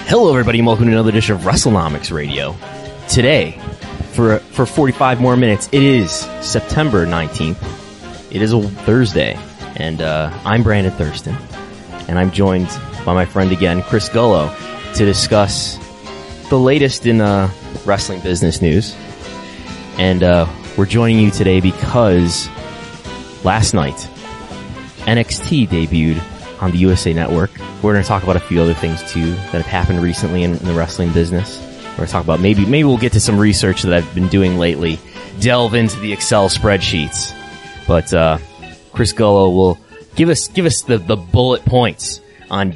Hello, everybody, and welcome to another edition of Wrestlenomics Radio. Today, for 45 more minutes, it is September 19th. It is a Thursday, and I'm Brandon Thurston, and I'm joined by my friend again, Chris Gullo, to discuss the latest in wrestling business news. And we're joining you today because last night, NXT debuted on the USA Network. We're going to talk about a few other things too that have happened recently in the wrestling business. We're going to talk about maybe we'll get to some research that I've been doing lately, delve into the Excel spreadsheets. But Chris Gullo will give us the bullet points on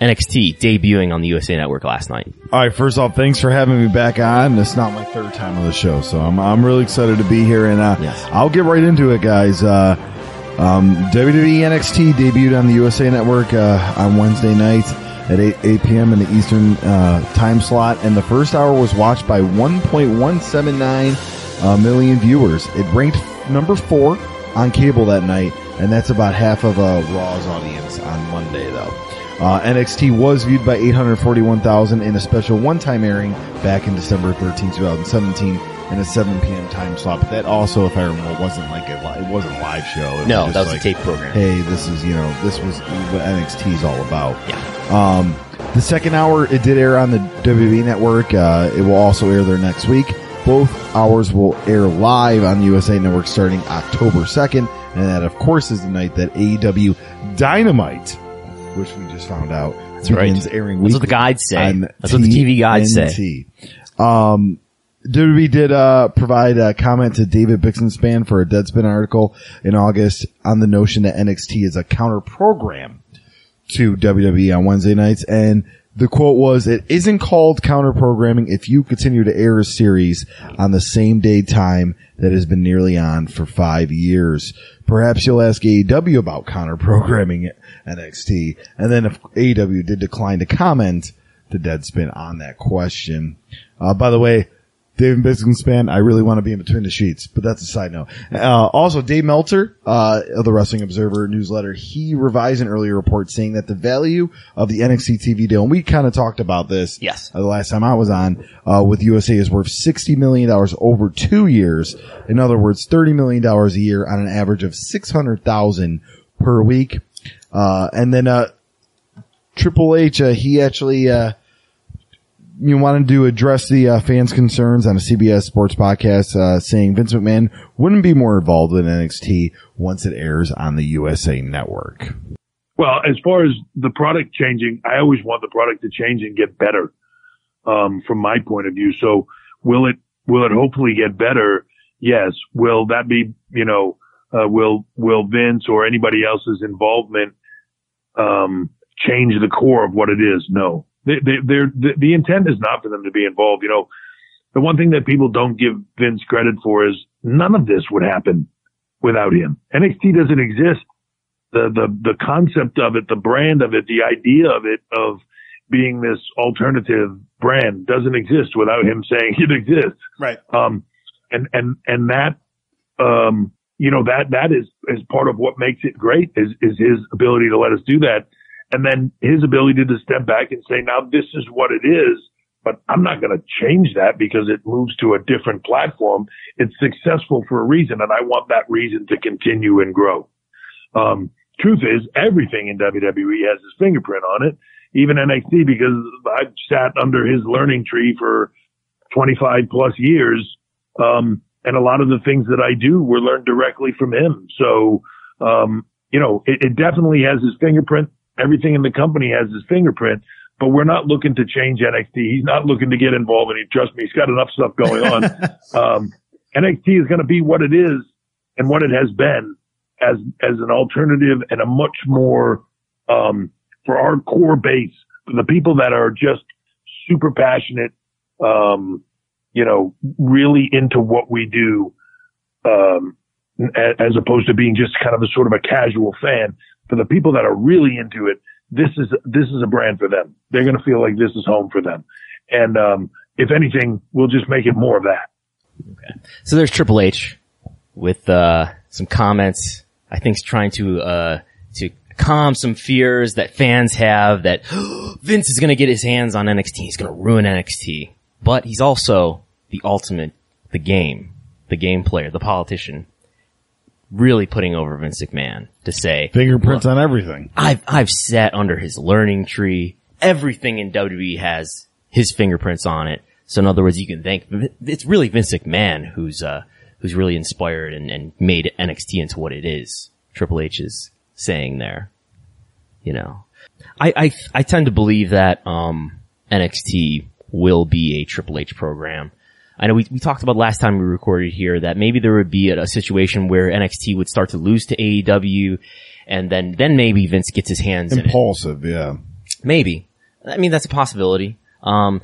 NXT debuting on the USA Network last night. All right, first off, thanks for having me back on. It's not my third time on the show, so I'm really excited to be here, and yes. I'll get right into it, guys. WWE NXT debuted on the USA Network on Wednesday night at 8 p.m. in the Eastern time slot, and the first hour was watched by 1.179 million viewers. It ranked number 4 on cable that night, and that's about half of Raw's audience on Monday, though. NXT was viewed by 841,000 in a special one-time airing back in December 13, 2017. In a 7 p.m. time slot, but that also, if I remember, wasn't like it wasn't a live show. No, that was a tape program. Hey, this was what NXT is all about. Yeah. The second hour, it did air on the WWE Network. It will also air there next week. Both hours will air live on the USA Network starting October 2nd, and that, of course, is the night that AEW Dynamite, which we just found out, begins airing weekly. That's what the guides say. That's what the TV guides say. WWE did provide a comment to David Bixenspan for a Deadspin article in August on the notion that NXT is a counter program to WWE on Wednesday nights, and the quote was, "It isn't called counter programming if you continue to air a series on the same day time that has been nearly on for 5 years. Perhaps you'll ask AEW about counter programming NXT." And then if AEW did decline to comment to Deadspin on that question. By the way, David Bixenspan, I really want to be in between the sheets, but that's a side note. Also, Dave Meltzer, of the Wrestling Observer newsletter, he revised an earlier report saying that the value of the NXT TV deal, and we kind of talked about this Yes. The last time I was on, with USA, is worth $60 million over 2 years. In other words, $30 million a year on an average of $600,000 per week. And then, Triple H, he actually, wanted to address the fans' concerns on a CBS Sports podcast, saying Vince McMahon wouldn't be more involved in NXT once it airs on the USA Network. Well, as far as the product changing, I always want the product to change and get better, from my point of view. So will it hopefully get better? Yes. Will that be, will Vince or anybody else's involvement, change the core of what it is? No. The intent is not for them to be involved. The one thing that people don't give Vince credit for is none of this would happen without him. NXT doesn't exist. The concept of it, the brand of it, the idea of it, of being this alternative brand doesn't exist without him saying it exists. Right. And that, that is part of what makes it great is his ability to let us do that. And then his ability to step back and say, now this is what it is, but I'm not going to change that because it moves to a different platform. It's successful for a reason, and I want that reason to continue and grow. Truth is, everything in WWE has his fingerprint on it, even NXT, because I've sat under his learning tree for 25 plus years. And a lot of the things that I do were learned directly from him. So, it definitely has his fingerprint. Everything in the company has his fingerprint, but we're not looking to change NXT. He's not looking to get involved, and trust me, he's got enough stuff going on. NXT is going to be what it is and what it has been as an alternative and a much more, for our core base, for the people that are just super passionate, really into what we do, as opposed to being just kind of a sort of a casual fan. For the people that are really into it, this is a brand for them. They're going to feel like this is home for them. And, if anything, we'll just make it more of that. Okay. So there's Triple H with, some comments, I think, trying to calm some fears that fans have that Vince is going to get his hands on NXT. He's going to ruin NXT. But he's also the ultimate, the game player, the politician, really putting over Vince McMahon to say, fingerprints on everything. I've sat under his learning tree. Everything in WWE has his fingerprints on it. So in other words, you can thank, it's really Vince McMahon who's really inspired and made NXT into what it is. Triple H is saying there, you know. I tend to believe that, NXT will be a Triple H program. I know we talked about last time we recorded here that maybe there would be a situation where NXT would start to lose to AEW, and then maybe Vince gets his hands in it. Impulsive, yeah. Maybe. I mean, that's a possibility. But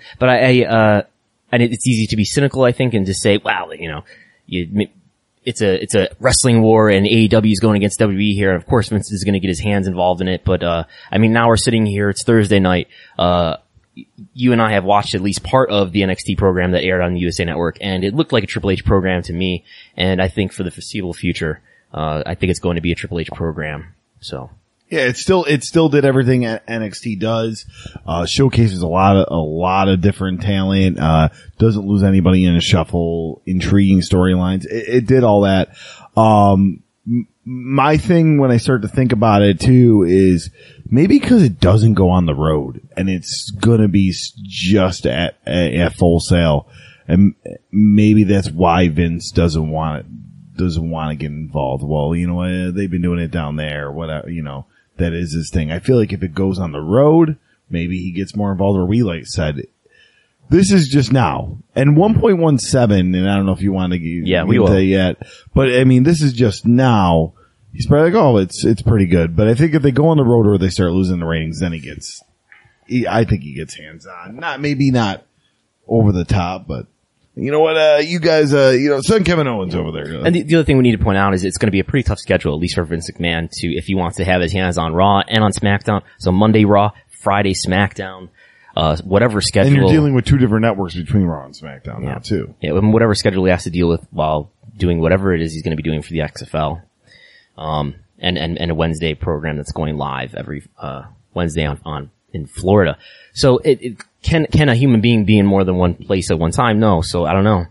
and it's easy to be cynical, I think, and to say, wow, you know, it's a wrestling war and AEW is going against WWE here. Of course, Vince is going to get his hands involved in it. But, I mean, now we're sitting here. It's Thursday night. You and I have watched at least part of the NXT program that aired on the USA Network, and it looked like a Triple H program to me. And I think for the foreseeable future, I think it's going to be a Triple H program. So. Yeah, it still did everything NXT does. Showcases a lot of different talent. Doesn't lose anybody in a shuffle. Intriguing storylines. It did all that. My thing when I start to think about it too is maybe because it doesn't go on the road and it's gonna be just at Full Sail, and maybe that's why Vince doesn't want to get involved. Well, you know what? They've been doing it down there. Whatever, you know, that is his thing. I feel like if it goes on the road, maybe he gets more involved. Or we like said, this is just now. And 1.17, and I don't know if you want to get that yet, but I mean, this is just now. He's probably like, oh, it's pretty good. But I think if they go on the road or they start losing the ratings, then I think he gets hands on. Maybe not over the top, but you know what, you guys, send Kevin Owens over there. And the other thing we need to point out is it's going to be a pretty tough schedule, at least for Vince McMahon if he wants to have his hands on Raw and on SmackDown. So Monday Raw, Friday SmackDown. Whatever schedule. And you're dealing with two different networks between Raw and SmackDown now too. Yeah, whatever schedule he has to deal with while doing whatever it is he's going to be doing for the XFL. And a Wednesday program that's going live every, Wednesday in Florida. So can a human being be in more than one place at one time? No. So I don't know.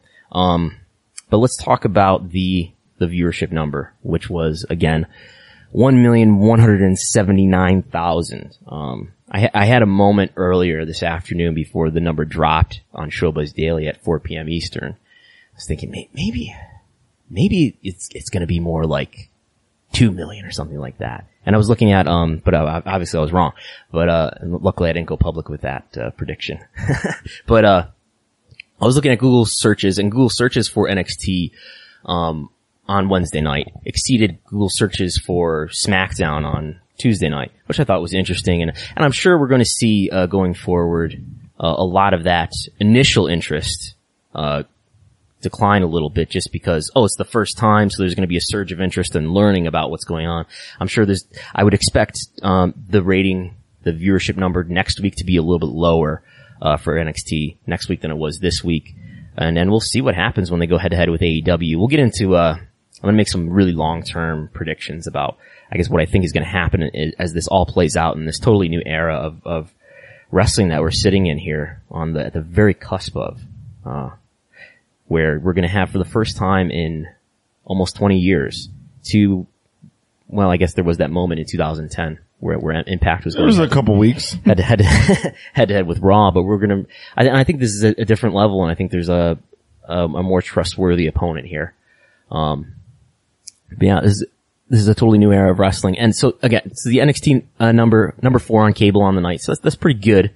But let's talk about the viewership number, which was again, 1,179,000. I had a moment earlier this afternoon before the number dropped on Showbuzz Daily at 4 p.m. Eastern. I was thinking maybe it's going to be more like 2 million or something like that. And I was looking at, but obviously I was wrong. But luckily I didn't go public with that prediction. But I was looking at Google searches, and Google searches for NXT on Wednesday night exceeded Google searches for SmackDown on Tuesday night, which I thought was interesting. And I'm sure we're going to see going forward a lot of that initial interest decline a little bit, just because it's the first time, so there's going to be a surge of interest in learning about what's going on. I'm sure I would expect the viewership number next week to be a little bit lower for NXT next week than it was this week. And then we'll see what happens when they go head to head with AEW. We'll get into I'm going to make some really long-term predictions about, I guess, what I think is going to happen as this all plays out in this totally new era of wrestling that we're sitting in here at the very cusp of, where we're going to have for the first time in almost 20 years I guess there was that moment in 2010 where Impact was going. There was a couple weeks head to head with Raw, but we're going to, I think this is a different level, and I think there's a more trustworthy opponent here. But yeah, this is a totally new era of wrestling. And so again, it's the NXT, number 4 on cable on the night. So that's pretty good.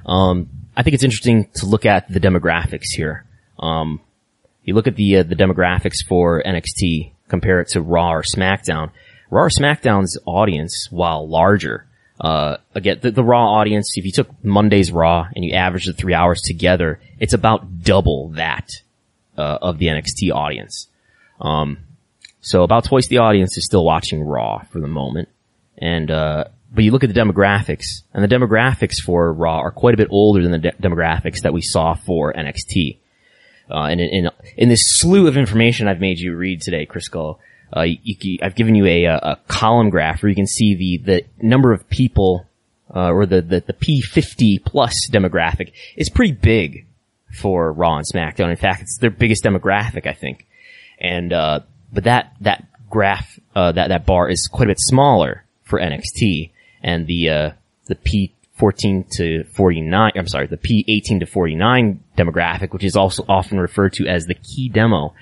I think it's interesting to look at the demographics here. You look at the demographics for NXT, compare it to Raw or SmackDown. Raw or SmackDown's audience, while larger, again, the Raw audience, if you took Monday's Raw and you averaged the 3 hours together, it's about double that, of the NXT audience. So about twice the audience is still watching Raw for the moment. And, but you look at the demographics, and the demographics for Raw are quite a bit older than the demographics that we saw for NXT. And in this slew of information I've made you read today, Chris Gull, I've given you a column graph where you can see the number of people, or the P50 plus demographic is pretty big for Raw and SmackDown. In fact, it's their biggest demographic, I think. And, but that graph, that bar is quite a bit smaller for NXT, and the P14 to 49, I'm sorry, the P18 to 49 demographic, which is also often referred to as the key demo.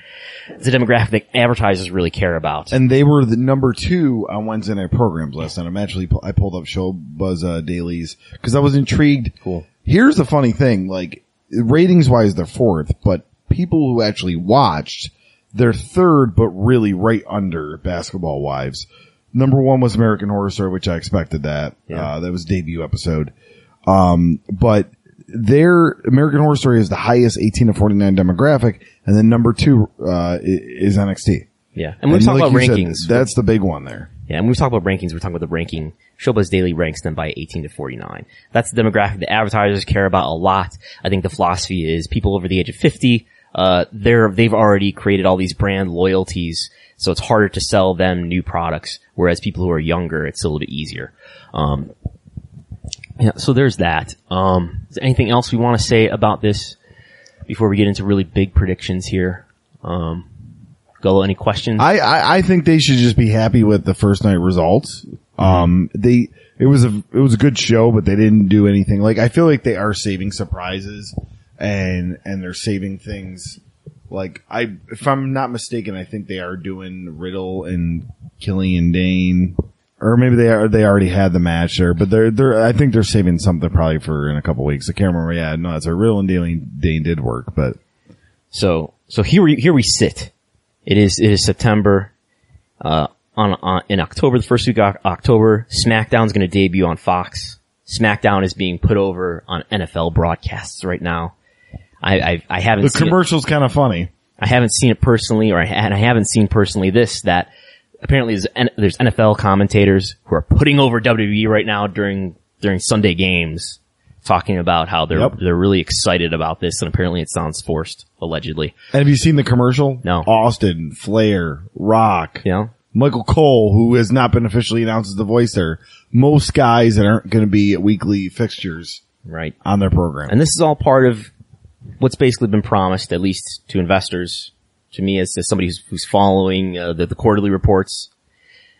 It's a demographic that advertisers really care about. And they were the number 2 on Wednesday night programs last night. I pulled up Show Buzz dailies because I was intrigued. Cool. Here's the funny thing, like, ratings wise, they're 4th, but people who actually watched, they're 3rd, but really right under Basketball Wives. Number 1 was American Horror Story, which I expected that. Yeah. That was debut episode. But their American Horror Story is the highest 18 to 49 demographic, and then number 2, is NXT. Yeah. And when we talk about rankings, that's the big one there. Yeah. And when we talk about rankings, we're talking about the ranking. Showbuzz Daily ranks them by 18 to 49. That's the demographic that advertisers care about a lot. I think the philosophy is people over the age of 50, they've already created all these brand loyalties, so it's harder to sell them new products, whereas people who are younger, it's a little bit easier. Yeah, so there's that. Is there anything else we want to say about this before we get into really big predictions here? Gullo, any questions? I think they should just be happy with the first night results. It was a good show, but they didn't do anything. Like, I feel like they are saving surprises and they're saving things. Like, if I'm not mistaken, I think they are doing Riddle and Killian Dane, or maybe they already had the match there, but I think they're saving something probably for in a couple weeks. I can't remember. Yeah, no, it's a Riddle and Dane did work, but. So here we sit. It is September, in October, the first week of October, SmackDown's gonna debut on Fox. SmackDown is being put over on NFL broadcasts right now. I haven't seen the commercial's kind of funny. I haven't seen it personally, I haven't seen personally that apparently there's NFL commentators who are putting over WWE right now during Sunday games, talking about how they're really excited about this, and apparently it sounds forced, allegedly. And have you seen the commercial? No. Austin, Flair, Rock, Yeah. Michael Cole, who has not been officially announced as the voice there. Most guys that aren't going to be weekly fixtures Right. on their program. And this is all part of what's basically been promised, at least to investors, to me as somebody who's following the quarterly reports.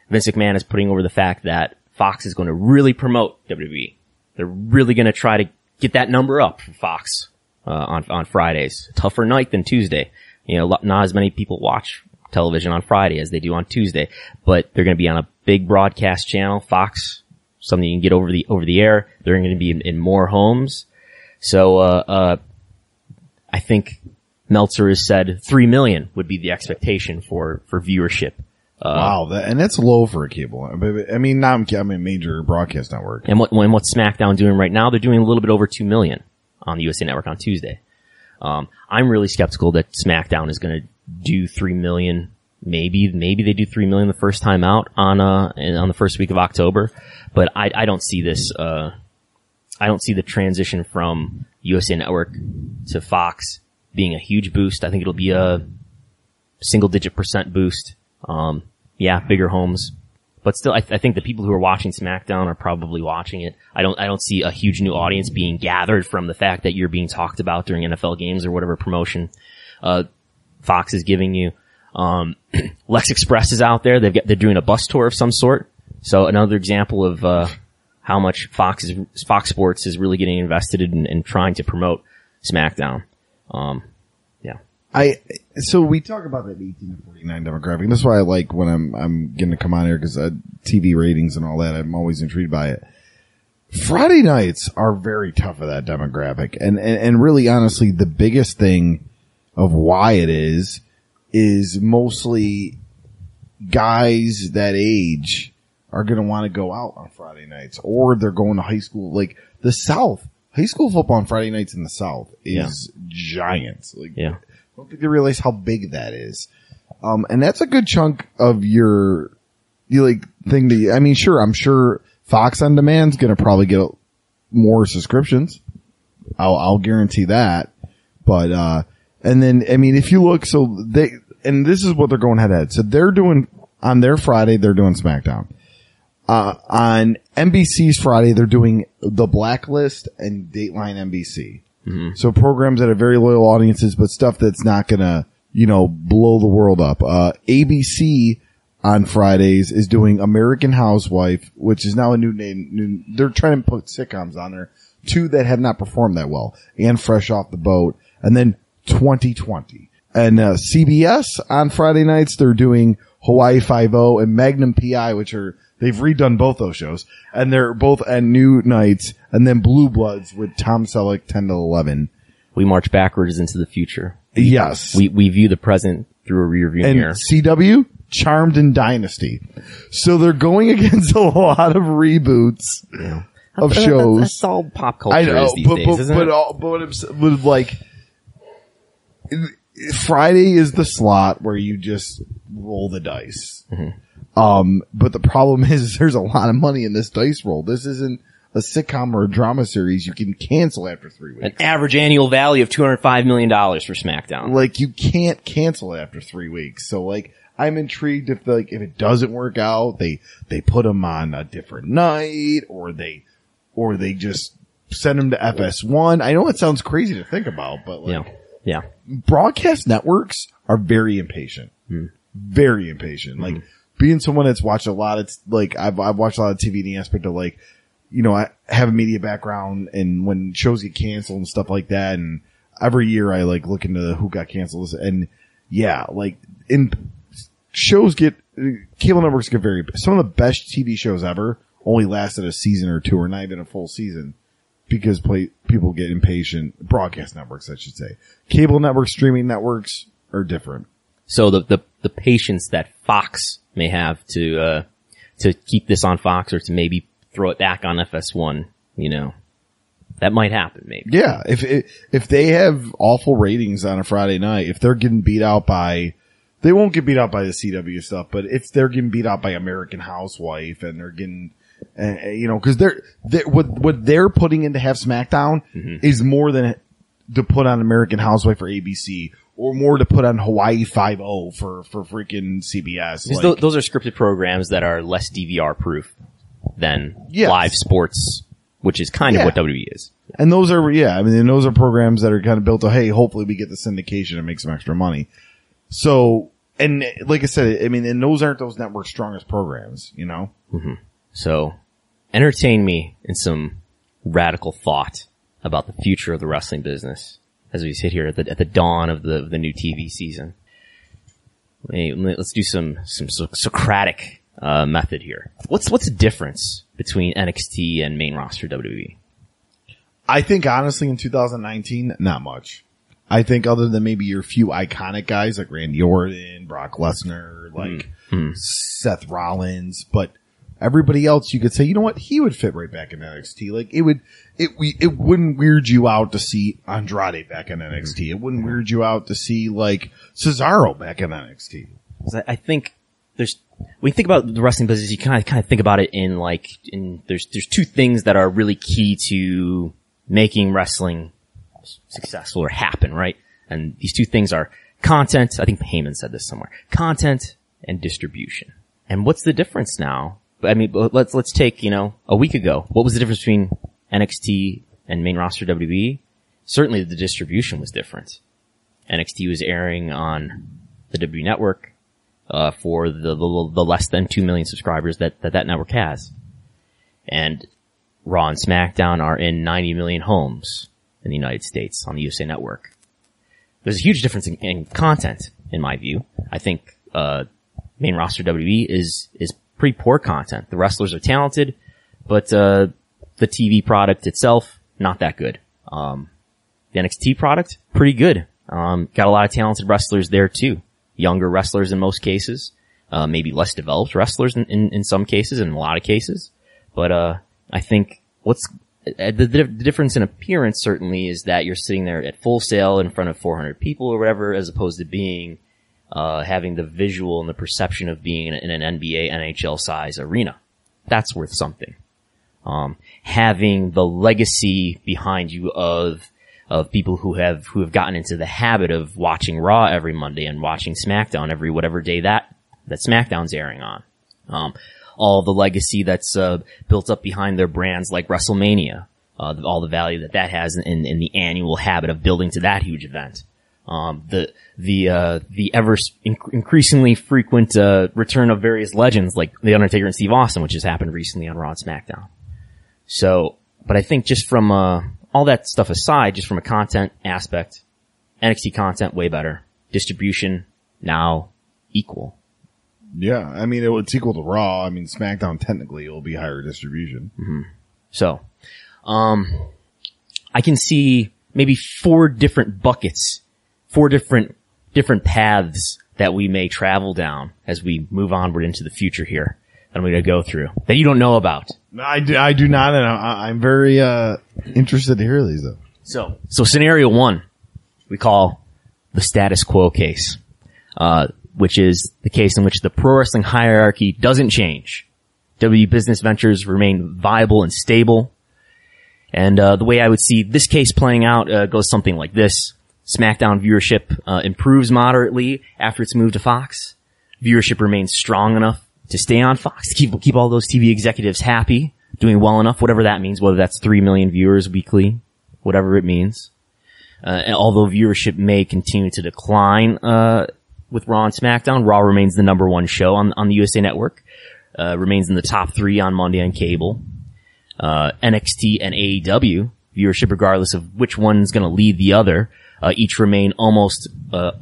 Vince McMahon is putting over the fact that Fox is going to really promote WWE. They're really going to try to get that number up for Fox on Fridays. Tougher night than Tuesday. You know, not as many people watch television on Friday as they do on Tuesday, but they're going to be on a big broadcast channel, Fox, something you can get over the air. They're going to be in more homes. So I think Meltzer has said 3 million would be the expectation for viewership. Wow, that's low for a cable. I mean, major broadcast network. And what's SmackDown doing right now? They're doing a little bit over 2 million on the USA Network on Tuesday. I'm really skeptical that SmackDown is going to do 3 million. Maybe they do 3 million the first time out on the first week of October, but I don't see this. I don't see the transition from USA Network to Fox being a huge boost. I think it'll be a single-digit % boost. Yeah, bigger homes, but still, I think the people who are watching SmackDown are probably watching it. I don't see a huge new audience being gathered from the fact that you're being talked about during NFL games or whatever promotion Fox is giving you. Lex Express is out there. They're doing a bus tour of some sort. So another example of how much Fox Sports is really getting invested in trying to promote SmackDown. Yeah. So we talk about that 18 to 49 demographic. That's why I like when I'm getting to come on here, because TV ratings and all that, I'm always intrigued by it. Friday nights are very tough for that demographic. And really honestly, the biggest thing of why it is mostly guys that age are going to want to go out on Friday nights, or they're going to high school. Like the South, high school football on Friday nights in the South is giant. Like, yeah. I don't think they realize how big that is. And that's a good chunk of your thing to, I mean, sure, I'm sure Fox on Demand's going to probably get more subscriptions. I'll guarantee that. But, and then, I mean, if you look, so and this is what they're going head to head. So they're doing, on their Friday, they're doing SmackDown. On NBC's Friday, they're doing The Blacklist and Dateline NBC. Mm-hmm. So programs that have very loyal audiences, but stuff that's not gonna, blow the world up. ABC on Fridays is doing American Housewife, which is now a new name. They're trying to put sitcoms on there, 2 that have not performed that well, and Fresh Off the Boat, and then 2020. And CBS on Friday nights, they're doing Hawaii Five-0 and Magnum PI, they've redone both those shows, and they're both at new nights, and then Blue Bloods with Tom Selleck, 10 to 11. We march backwards into the future. Yes. We view the present through a rear view mirror. And CW, Charmed and Dynasty. So they're going against a lot of reboots of shows. That's all pop culture these days, isn't it? But like, Friday is the slot where you just roll the dice. Mm-hmm. But the problem is there's a lot of money in this dice roll. This isn't a sitcom or a drama series you can cancel after 3 weeks. An average annual value of $205 million for SmackDown. Like, you can't cancel it after 3 weeks. So, like, I'm intrigued if it doesn't work out, they put them on a different night, or they just send them to FS1. I know it sounds crazy to think about, but like, yeah. Broadcast networks are very impatient. Very impatient. Like, being someone that's watched a lot, it's like, I've watched a lot of TV in the aspect of like, I have a media background, and when shows get canceled and stuff like that, and every year I like look into who got canceled, and cable networks get some of the best TV shows ever only lasted a season or 2, or not even a full season, because people get impatient. Broadcast networks, I should say. Cable networks, streaming networks are different. So the patience that Fox may have to keep this on Fox, or to maybe throw it back on FS1, that might happen maybe. Yeah. If they have awful ratings on a Friday night, if they're getting beat out by, they won't get beat out by the CW stuff, but if they're getting beat out by American Housewife, and they're getting, cause what they're putting in to have SmackDown is more than to put on American Housewife for ABC, or more to put on Hawaii Five-0 for freaking CBS. Like, those are scripted programs that are less DVR proof than live sports, which is kind of what WWE is. And those are, those are programs that are kind of built to, hey, hopefully we get the syndication and make some extra money. So, and like I said, and those aren't those network strongest programs, Mm-hmm. So, entertain me in some radical thought about the future of the wrestling business as we sit here at the dawn of the new TV season. Let's do some Socratic method here. What's the difference between NXT and main roster WWE? I think honestly in 2019, not much. I think other than maybe your few iconic guys like Randy Orton, Brock Lesnar, like Seth Rollins, but everybody else you could say, you know what, he would fit right back in NXT. Like it wouldn't weird you out to see Andrade back in NXT. It wouldn't weird you out to see like Cesaro back in NXT. I think when you think about the wrestling business, you kind of think about it there's 2 things that are really key to making wrestling successful or happen, right? And these 2 things are content. I think Heyman said this somewhere. Content and distribution. And what's the difference now? Let's take, a week ago, what was the difference between NXT and main roster WWE? Certainly the distribution was different. NXT was airing on the WWE network, for the less than 2 million subscribers that network has. And Raw and SmackDown are in 90 million homes in the United States on the USA Network. There's a huge difference in content, in my view. I think, main roster WWE is pretty poor content. The wrestlers are talented, but, the TV product itself, not that good. The NXT product, pretty good. Got a lot of talented wrestlers there too. Younger wrestlers in most cases, maybe less developed wrestlers in some cases, in a lot of cases. But, I think the difference in appearance certainly is that you're sitting there at Full Sail in front of 400 people or whatever, as opposed to being, having the visual and the perception of being in an NBA, NHL size arena. That's worth something. Having the legacy behind you of of people who have gotten into the habit of watching Raw every Monday and watching SmackDown every whatever day that SmackDown's airing on. All the legacy that's built up behind their brands like WrestleMania, all the value that has in the annual habit of building to that huge event. The ever increasingly frequent return of various legends like The Undertaker and Steve Austin, which has happened recently on Raw and SmackDown. So, but I think just from all that stuff aside, just from a content aspect, NXT content way better. Distribution now equal. Yeah, I mean, it's equal to Raw. I mean, SmackDown technically will be higher distribution. Mm-hmm. So, I can see maybe 4 different buckets, 4 different paths that we may travel down as we move onward into the future here that I'm going to go through that you don't know about. I do not, and I'm very interested to hear these though. So scenario 1, we call the status quo case, which is the case in which the pro wrestling hierarchy doesn't change. WWE business ventures remain viable and stable. And the way I would see this case playing out goes something like this. SmackDown viewership improves moderately after its move to Fox. Viewership remains strong enough to stay on Fox, to keep all those TV executives happy, doing well enough, whatever that means, whether that's 3 million viewers weekly, whatever it means. And although viewership may continue to decline with Raw and SmackDown, Raw remains the number 1 show on the USA Network, remains in the top 3 on Monday on cable. NXT and AEW viewership, regardless of which one's going to lead the other, each remain almost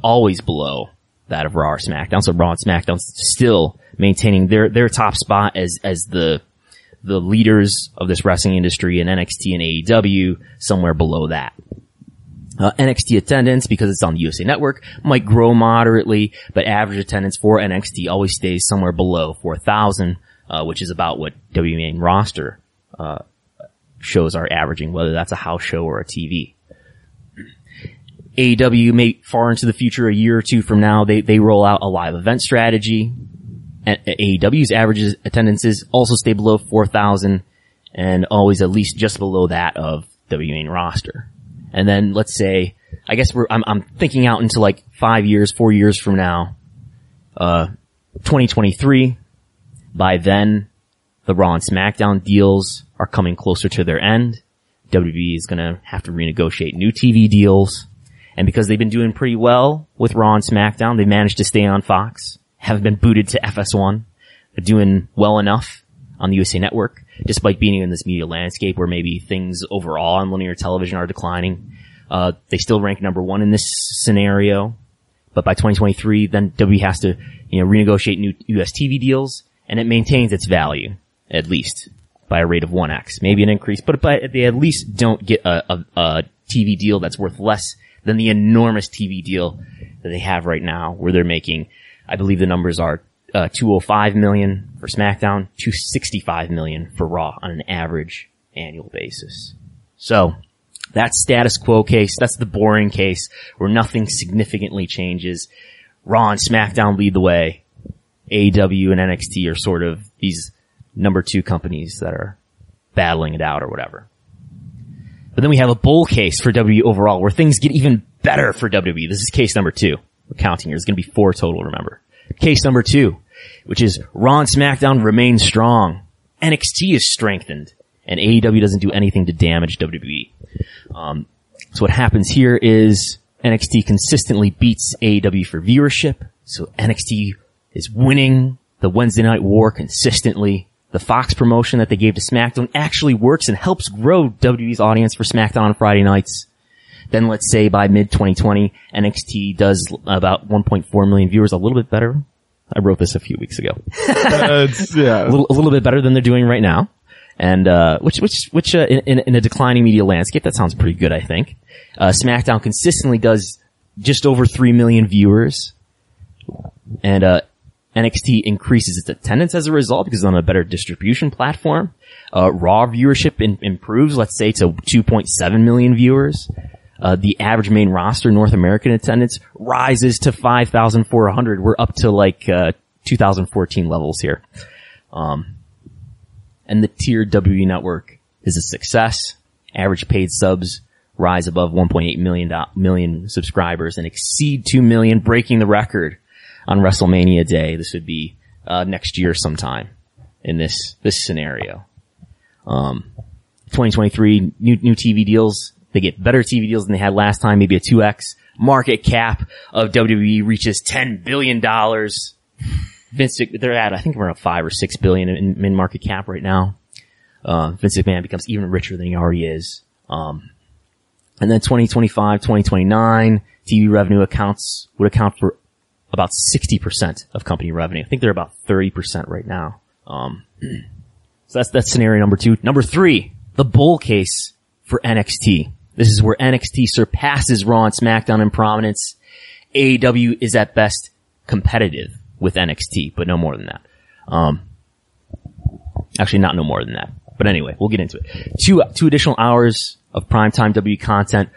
always below that of Raw or SmackDown. So Raw and SmackDown still maintaining their top spot as the leaders of this wrestling industry, and NXT and AEW somewhere below that. NXT attendance, because it's on the USA Network, might grow moderately, but average attendance for NXT always stays somewhere below 4,000, which is about what WWE main roster shows are averaging, whether that's a house show or a TV. AEW may far into the future, a year or 2 from now, they roll out a live event strategy. AEW's average attendances also stay below 4,000 and always at least just below that of WWE main roster. And then let's say, I guess I'm thinking out into like 4 years from now, 2023. By then, the Raw and SmackDown deals are coming closer to their end. WWE is gonna have to renegotiate new TV deals. And because they've been doing pretty well with Raw and SmackDown, they managed to stay on Fox, haven't been booted to FS1. They're doing well enough on the USA Network, despite being in this media landscape where maybe things overall on linear television are declining. They still rank number 1 in this scenario. But by 2023, then WWE has to, renegotiate new US TV deals, and it maintains its value, at least, by a rate of 1x. Maybe an increase, but they at least don't get a TV deal that's worth less than the enormous TV deal that they have right now, where they're making, I believe the numbers are $205 million for SmackDown, $265 million for Raw on an average annual basis. So, that's status quo case. That's the boring case where nothing significantly changes. Raw and SmackDown lead the way. AEW and NXT are sort of these number 2 companies that are battling it out or whatever. But then we have a bull case for WWE overall, where things get even better for WWE. This is case number 2. We're counting here. There's going to be 4 total, remember. Case number 2, which is Raw and SmackDown remain strong. NXT is strengthened, and AEW doesn't do anything to damage WWE. So what happens here is NXT consistently beats AEW for viewership. So NXT is winning the Wednesday Night War consistently. The Fox promotion that they gave to SmackDown actually works and helps grow WWE's audience for SmackDown on Friday nights. Then let's say by mid-2020, NXT does about 1.4 million viewers, a little bit better. I wrote this a few weeks ago. Yeah. A little bit better than they're doing right now. And, which in a declining media landscape, that sounds pretty good, I think. SmackDown consistently does just over 3 million viewers. And, NXT increases its attendance as a result because it's on a better distribution platform. Raw viewership improves, let's say, to 2.7 million viewers. The average main roster North American attendance rises to 5,400. We're up to like 2014 levels here. And the tiered WWE network is a success. Average paid subs rise above 1.8 million subscribers and exceed 2 million, breaking the record on WrestleMania Day. This would be next year sometime in this scenario. 2023 new TV deals. They get better TV deals than they had last time, maybe a 2x. Market cap of WWE reaches $10 billion. Vince, they're at, I think we're at 5 or 6 billion in market cap right now. Vince McMahon becomes even richer than he already is. And then 2025, 2029, TV revenue would account for about 60% of company revenue. I think they're about 30% right now. So that's scenario number 2. Number 3, the bull case for NXT. This is where NXT surpasses Raw and SmackDown in prominence. AEW is at best competitive with NXT, but no more than that. Actually, not no more than that. But anyway, we'll get into it. Two additional hours of primetime WWE content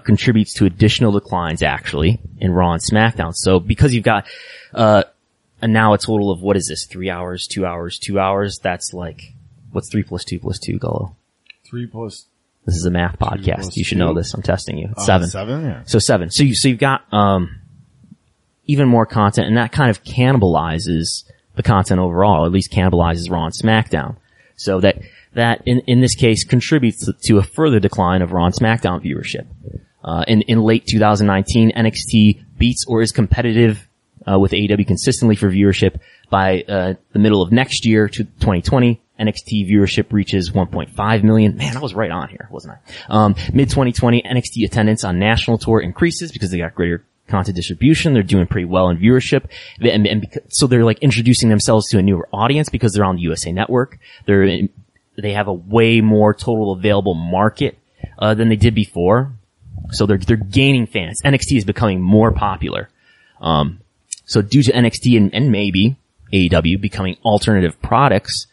contributes to additional declines, actually, in Raw and SmackDown. So because you've got and now a total of, what is this, 3 hours, 2 hours, 2 hours? That's like, what's 3 plus 2 plus 2, Gullo? 3 plus... This is a math podcast. You should know this. I'm testing you. It's 7. 7, yeah. So 7. So you've got even more content, and that kind of cannibalizes the content overall, at least cannibalizes Raw and SmackDown. So that in this case contributes to a further decline of Raw and SmackDown viewership. In late 2019, NXT beats or is competitive with AEW consistently for viewership. By the middle of next year to 2020, NXT viewership reaches 1.5 million. Man, I was right on here, wasn't I? Mid-2020, NXT attendance on national tour increases because they got greater content distribution. They're doing pretty well in viewership. So they're like introducing themselves to a newer audience because they're on the USA Network. They have a way more total available market than they did before. So they're gaining fans. NXT is becoming more popular. So due to NXT and maybe AEW becoming alternative products,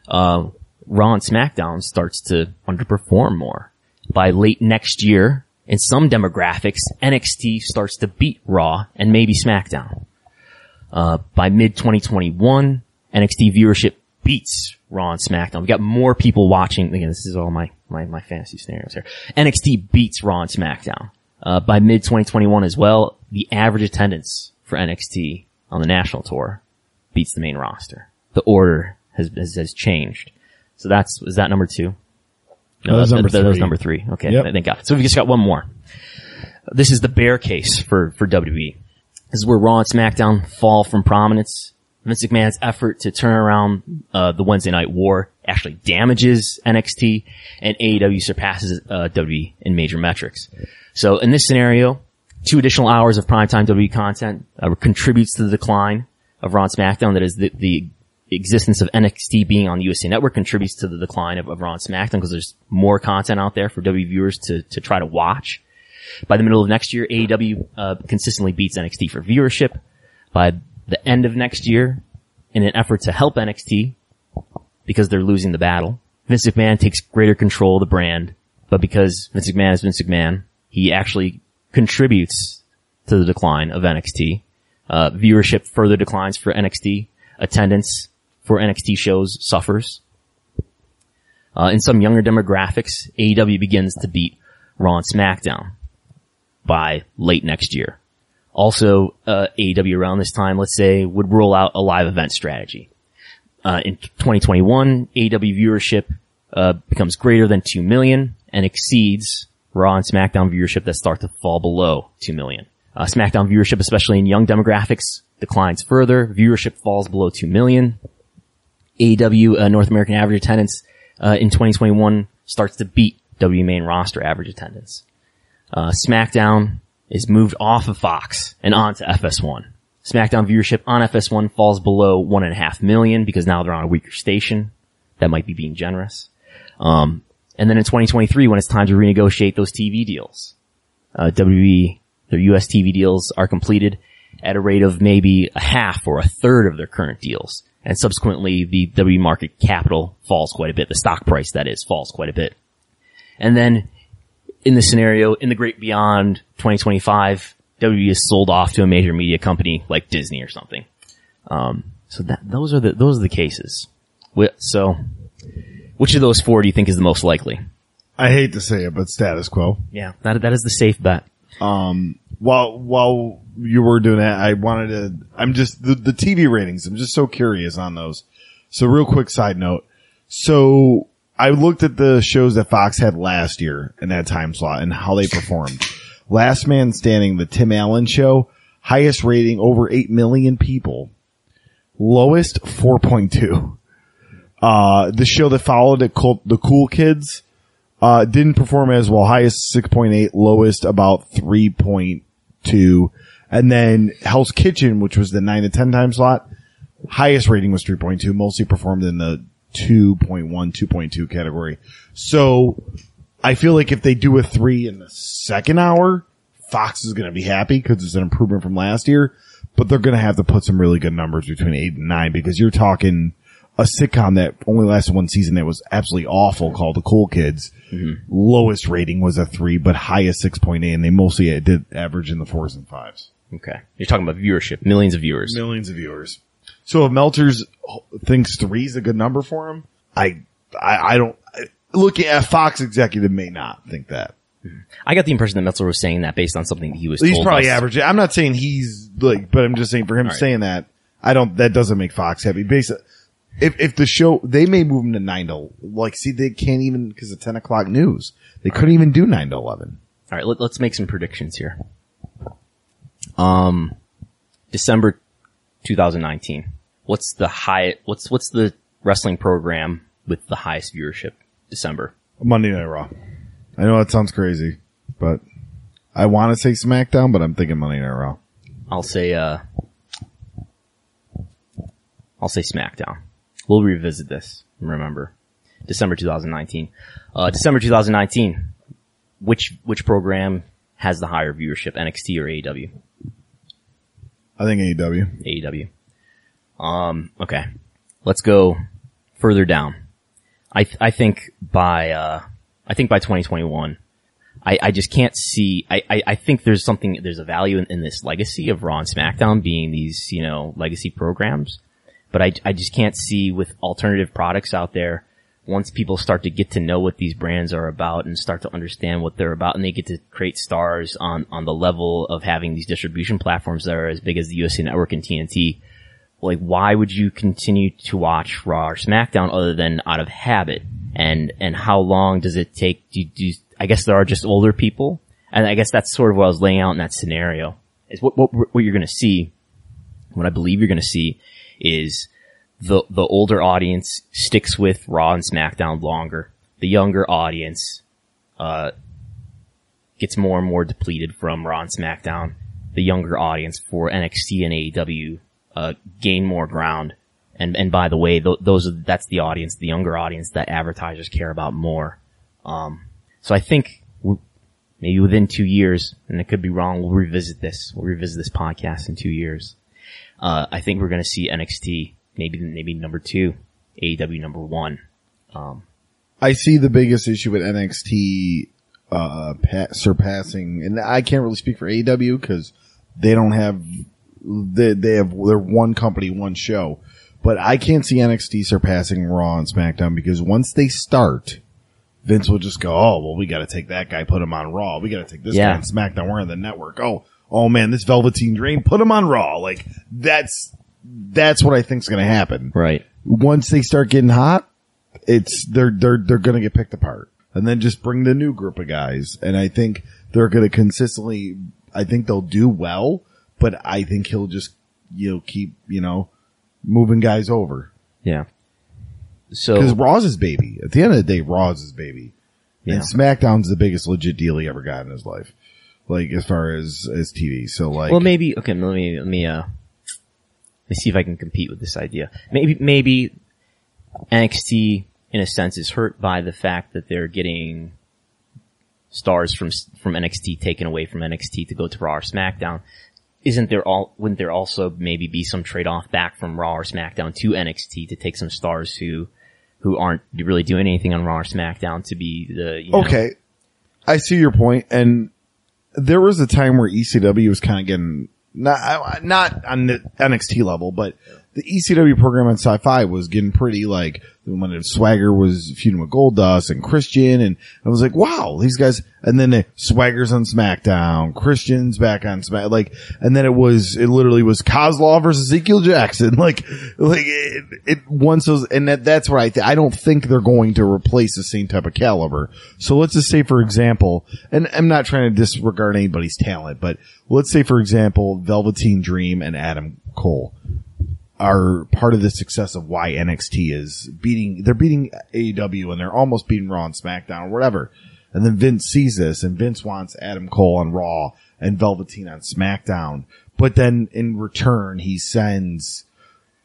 Raw and SmackDown starts to underperform more. By late next year, in some demographics, NXT starts to beat Raw and maybe SmackDown. By mid-2021, NXT viewership beats Raw and SmackDown. We got more people watching. Again, this is all my fantasy scenarios here. NXT beats Raw and SmackDown. By mid-2021 as well, the average attendance for NXT on the national tour beats the main roster. The order has changed. So is that number 2? No, that was number 3. Okay, yep. Thank God. So we just got one more. This is the bear case for WWE. This is where Raw and SmackDown fall from prominence. Vince McMahon's effort to turn around the Wednesday Night War actually damages NXT, and AEW surpasses WWE in major metrics. So in this scenario, 2 additional hours of primetime WWE content contributes to the decline of Raw and SmackDown. That is, the existence of NXT being on the USA Network contributes to the decline of Raw and SmackDown because there's more content out there for WWE viewers to try to watch. By the middle of next year, AEW consistently beats NXT for viewership. By the end of next year, in an effort to help NXT, because they're losing the battle, Vince McMahon takes greater control of the brand. But because Vince McMahon is Vince McMahon, he actually contributes to the decline of NXT. Viewership further declines for NXT. Attendance for NXT shows suffers. In some younger demographics, AEW begins to beat Raw and SmackDown by late next year. Also, AEW around this time, let's say, would roll out a live event strategy. In 2021, AEW viewership becomes greater than 2 million and exceeds Raw and SmackDown viewership that start to fall below 2 million. SmackDown viewership, especially in young demographics, declines further. Viewership falls below 2 million. AEW North American average attendance in 2021 starts to beat WWE main roster average attendance. SmackDown is moved off of Fox and onto FS1. SmackDown viewership on FS1 falls below 1.5 million because now they're on a weaker station. That might be being generous. And then in 2023, when it's time to renegotiate those TV deals, WWE, their US TV deals are completed at a rate of maybe a half or a third of their current deals. And subsequently, the WWE market capital falls quite a bit. The stock price, that is, falls quite a bit. And then in this scenario, in the great beyond 2025, WWE is sold off to a major media company like Disney or something. So those are the cases. So which of those 4 do you think is the most likely? I hate to say it, but status quo. Yeah, that is the safe bet. While you were doing that, I'm just, the TV ratings, I'm just so curious on those. So real quick side note. So I looked at the shows that Fox had last year in that time slot and how they performed. Last Man Standing, the Tim Allen show, highest rating over 8 million people. Lowest 4.2. The show that followed it, the Cool Kids, didn't perform as well. Highest 6.8, lowest about 3.2. And then Hell's Kitchen, which was the 9 to 10 time slot, highest rating was 3.2, mostly performed in the 2.1, 2.2 category. So I feel like if they do a 3 in the second hour, Fox is going to be happy because it's an improvement from last year, but they're going to have to put some really good numbers between 8 and 9 because you're talking a sitcom that only lasted one season that was absolutely awful called The Cool Kids. Mm-hmm. Lowest rating was a 3, but highest 6.8, and they mostly did average in the 4s and 5s. Okay. You're talking about viewership, millions of viewers. Millions of viewers. So if Meltzer's thinks 3 is a good number for him, I don't, looking at Fox executive may not think that. I got the impression that Meltzer was saying that based on something that he was told. He's probably average. I'm not saying he's like, but I'm just saying for him saying that, that doesn't make Fox happy. Basically, if the show, they may move him to 9 to, like, see, they can't even, because of 10 o'clock news. They couldn't even do 9 to 11. All right, let's make some predictions here. December 2019. What's the wrestling program with the highest viewership? December. Monday Night Raw. I know that sounds crazy, but I want to say SmackDown, but I'm thinking Monday Night Raw. I'll say SmackDown. We'll revisit this. Remember, December 2019. December 2019. Which program has the higher viewership, NXT or AEW? I think AEW. AEW. Okay. Let's go further down. I think by 2021, I just can't see, I think there's a value in this legacy of Raw and SmackDown being these, legacy programs. But I just can't see with alternative products out there, once people start to get to know what these brands are about and start to understand what they're about, and they get to create stars on the level of having these distribution platforms that are as big as the USA Network and TNT. Like, why would you continue to watch Raw or SmackDown other than out of habit? And how long does it take? I guess there are just older people. And I guess that's sort of what I was laying out in that scenario. Is what you're going to see, what I believe you're going to see is the older audience sticks with Raw and SmackDown longer. The younger audience, gets more and more depleted from Raw and SmackDown. The younger audience for NXT and AEW, gain more ground. And by the way, that's the audience, the younger audience that advertisers care about more. So I think maybe within 2 years, and it could be wrong, we'll revisit this podcast in 2 years. I think we're going to see NXT maybe number 2, AEW number 1. I see the biggest issue with NXT, surpassing, and I can't really speak for AEW because they don't have, they're one company, one show. But I can't see NXT surpassing Raw and SmackDown because once they start, Vince will just go, oh, well, we got to take that guy, put him on Raw. We got to take this guy on SmackDown. We're on the network. Oh man, this Velveteen Dream, put him on Raw. Like, that's what I think's going to happen. Right. Once they start getting hot, they're going to get picked apart. And then just bring the new group of guys. And I think they're going to consistently, I think they'll do well, but I think he'll just, keep, moving guys over. Yeah. So, because Raw's his baby. At the end of the day, Raw's his baby. Yeah. And SmackDown's the biggest legit deal he ever got in his life. Like, as far as TV. So like. Well, maybe, okay, let me see if I can compete with this idea. Maybe NXT, in a sense, is hurt by the fact that they're getting stars from NXT taken away from NXT to go to Raw or SmackDown. Wouldn't there also maybe be some trade-off back from Raw or SmackDown to NXT to take some stars who aren't really doing anything on Raw or SmackDown to be Okay. I see your point. And there was a time where ECW was kind of getting, not on the NXT level, but the ECW program on Sci-Fi was getting pretty like when Swagger was feuding with Goldust and Christian, and I was like, wow, these guys. And then Swagger's on SmackDown, Christian's back on Smack, like, and then it literally was Kozlov versus Ezekiel Jackson, like it once those, and that's where I don't think they're going to replace the same type of caliber. So let's just say, for example, and I'm not trying to disregard anybody's talent, but let's say, for example, Velveteen Dream and Adam Cole are part of the success of why NXT is they're beating AEW and they're almost beating Raw and SmackDown or whatever. And then Vince sees this and Vince wants Adam Cole on Raw and Velveteen on SmackDown. But then in return, he sends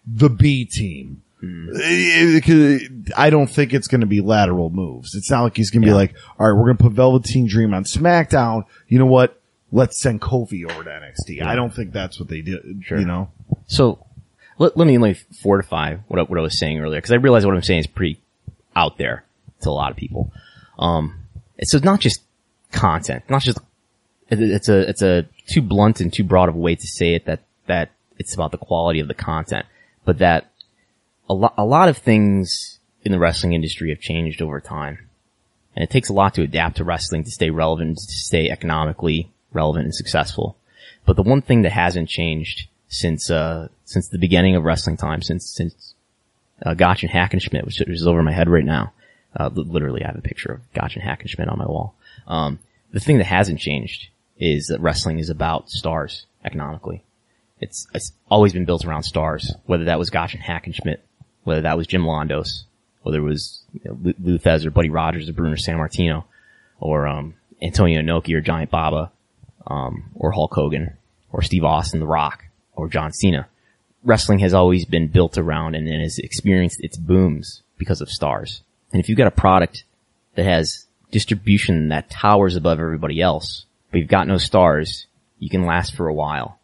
the B team. I don't think it's going to be lateral moves. It's not like he's going to be like, all right, we're going to put Velveteen Dream on SmackDown. You know what? Let's send Kofi over to NXT. Yeah. I don't think that's what they did, you know? So, let me fortify what I was saying earlier, because I realize what I'm saying is pretty out there to a lot of people. So it's not just content, not just, it's a too blunt and too broad of a way to say it that it's about the quality of the content, but that a lot of things in the wrestling industry have changed over time. And it takes a lot to adapt to wrestling, to stay relevant, to stay economically relevant and successful. But the one thing that hasn't changed since the beginning of wrestling time, since Gotch and Hackenschmidt, which is over my head right now. Literally I have a picture of Gotch and Hackenschmidt on my wall. The thing that hasn't changed is that wrestling is about stars economically. It's always been built around stars, whether that was Gotch and Hackenschmidt, whether that was Jim Londos, whether it was Lou Thez or Buddy Rogers or Bruno Sammartino, or Antonio Inoki or Giant Baba, or Hulk Hogan, or Steve Austin, The Rock, or John Cena. Wrestling has always been built around and has experienced its booms because of stars. And if you've got a product that has distribution that towers above everybody else, but you've got no stars, you can last for a while.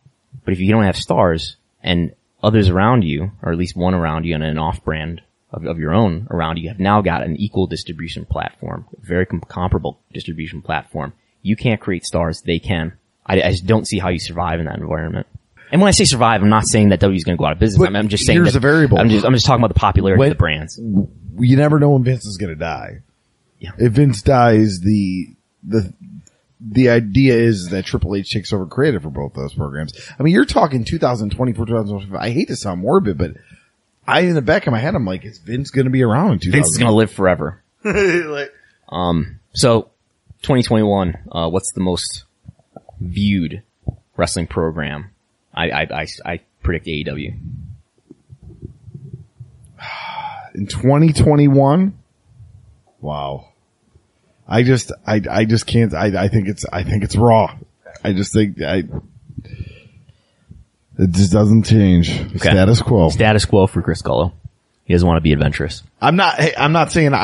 But if you don't have stars and others around you, or at least one around you and an off-brand of your own around you, you have now got an equal distribution platform, a very comparable distribution platform. You can't create stars, they can. I just don't see how you survive in that environment. And when I say survive, I'm not saying that W is going to go out of business. I'm just saying here's a variable. I'm just talking about the popularity of the brands. You never know when Vince is going to die. Yeah. If Vince dies, the idea is that Triple H takes over creative for both those programs. I mean, you're talking 2024, 2025. I hate to sound morbid, but in the back of my head, I'm like, is Vince going to be around in 2000? Vince is going to live forever. So 2021, what's the most viewed wrestling program? I predict AEW. In 2021? Wow. I just can't, I think it's Raw. I just think it just doesn't change. Okay. Status quo. Status quo for Chris Gullo. He doesn't want to be adventurous. I'm not saying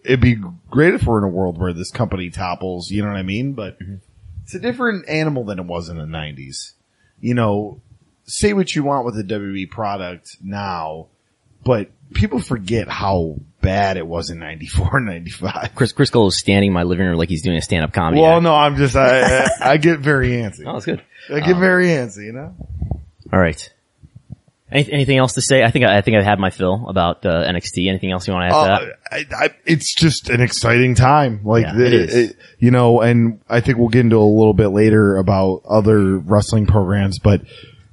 it'd be great if we're in a world where this company topples, you know what I mean? But it's a different animal than it was in the 90s. You know, say what you want with the WWE product now, but people forget how bad it was in 94 and 95. Chris Gullo is standing in my living room like he's doing a stand-up comedy Well, act. no, I'm just, I get very antsy. Oh, that's good. I get very antsy, you know? All right. Anything else to say? I think I've had my fill about NXT. Anything else you want to add to that? It's just an exciting time. Like, yeah, it is. You know, and I think we'll get into a little bit later about other wrestling programs, but,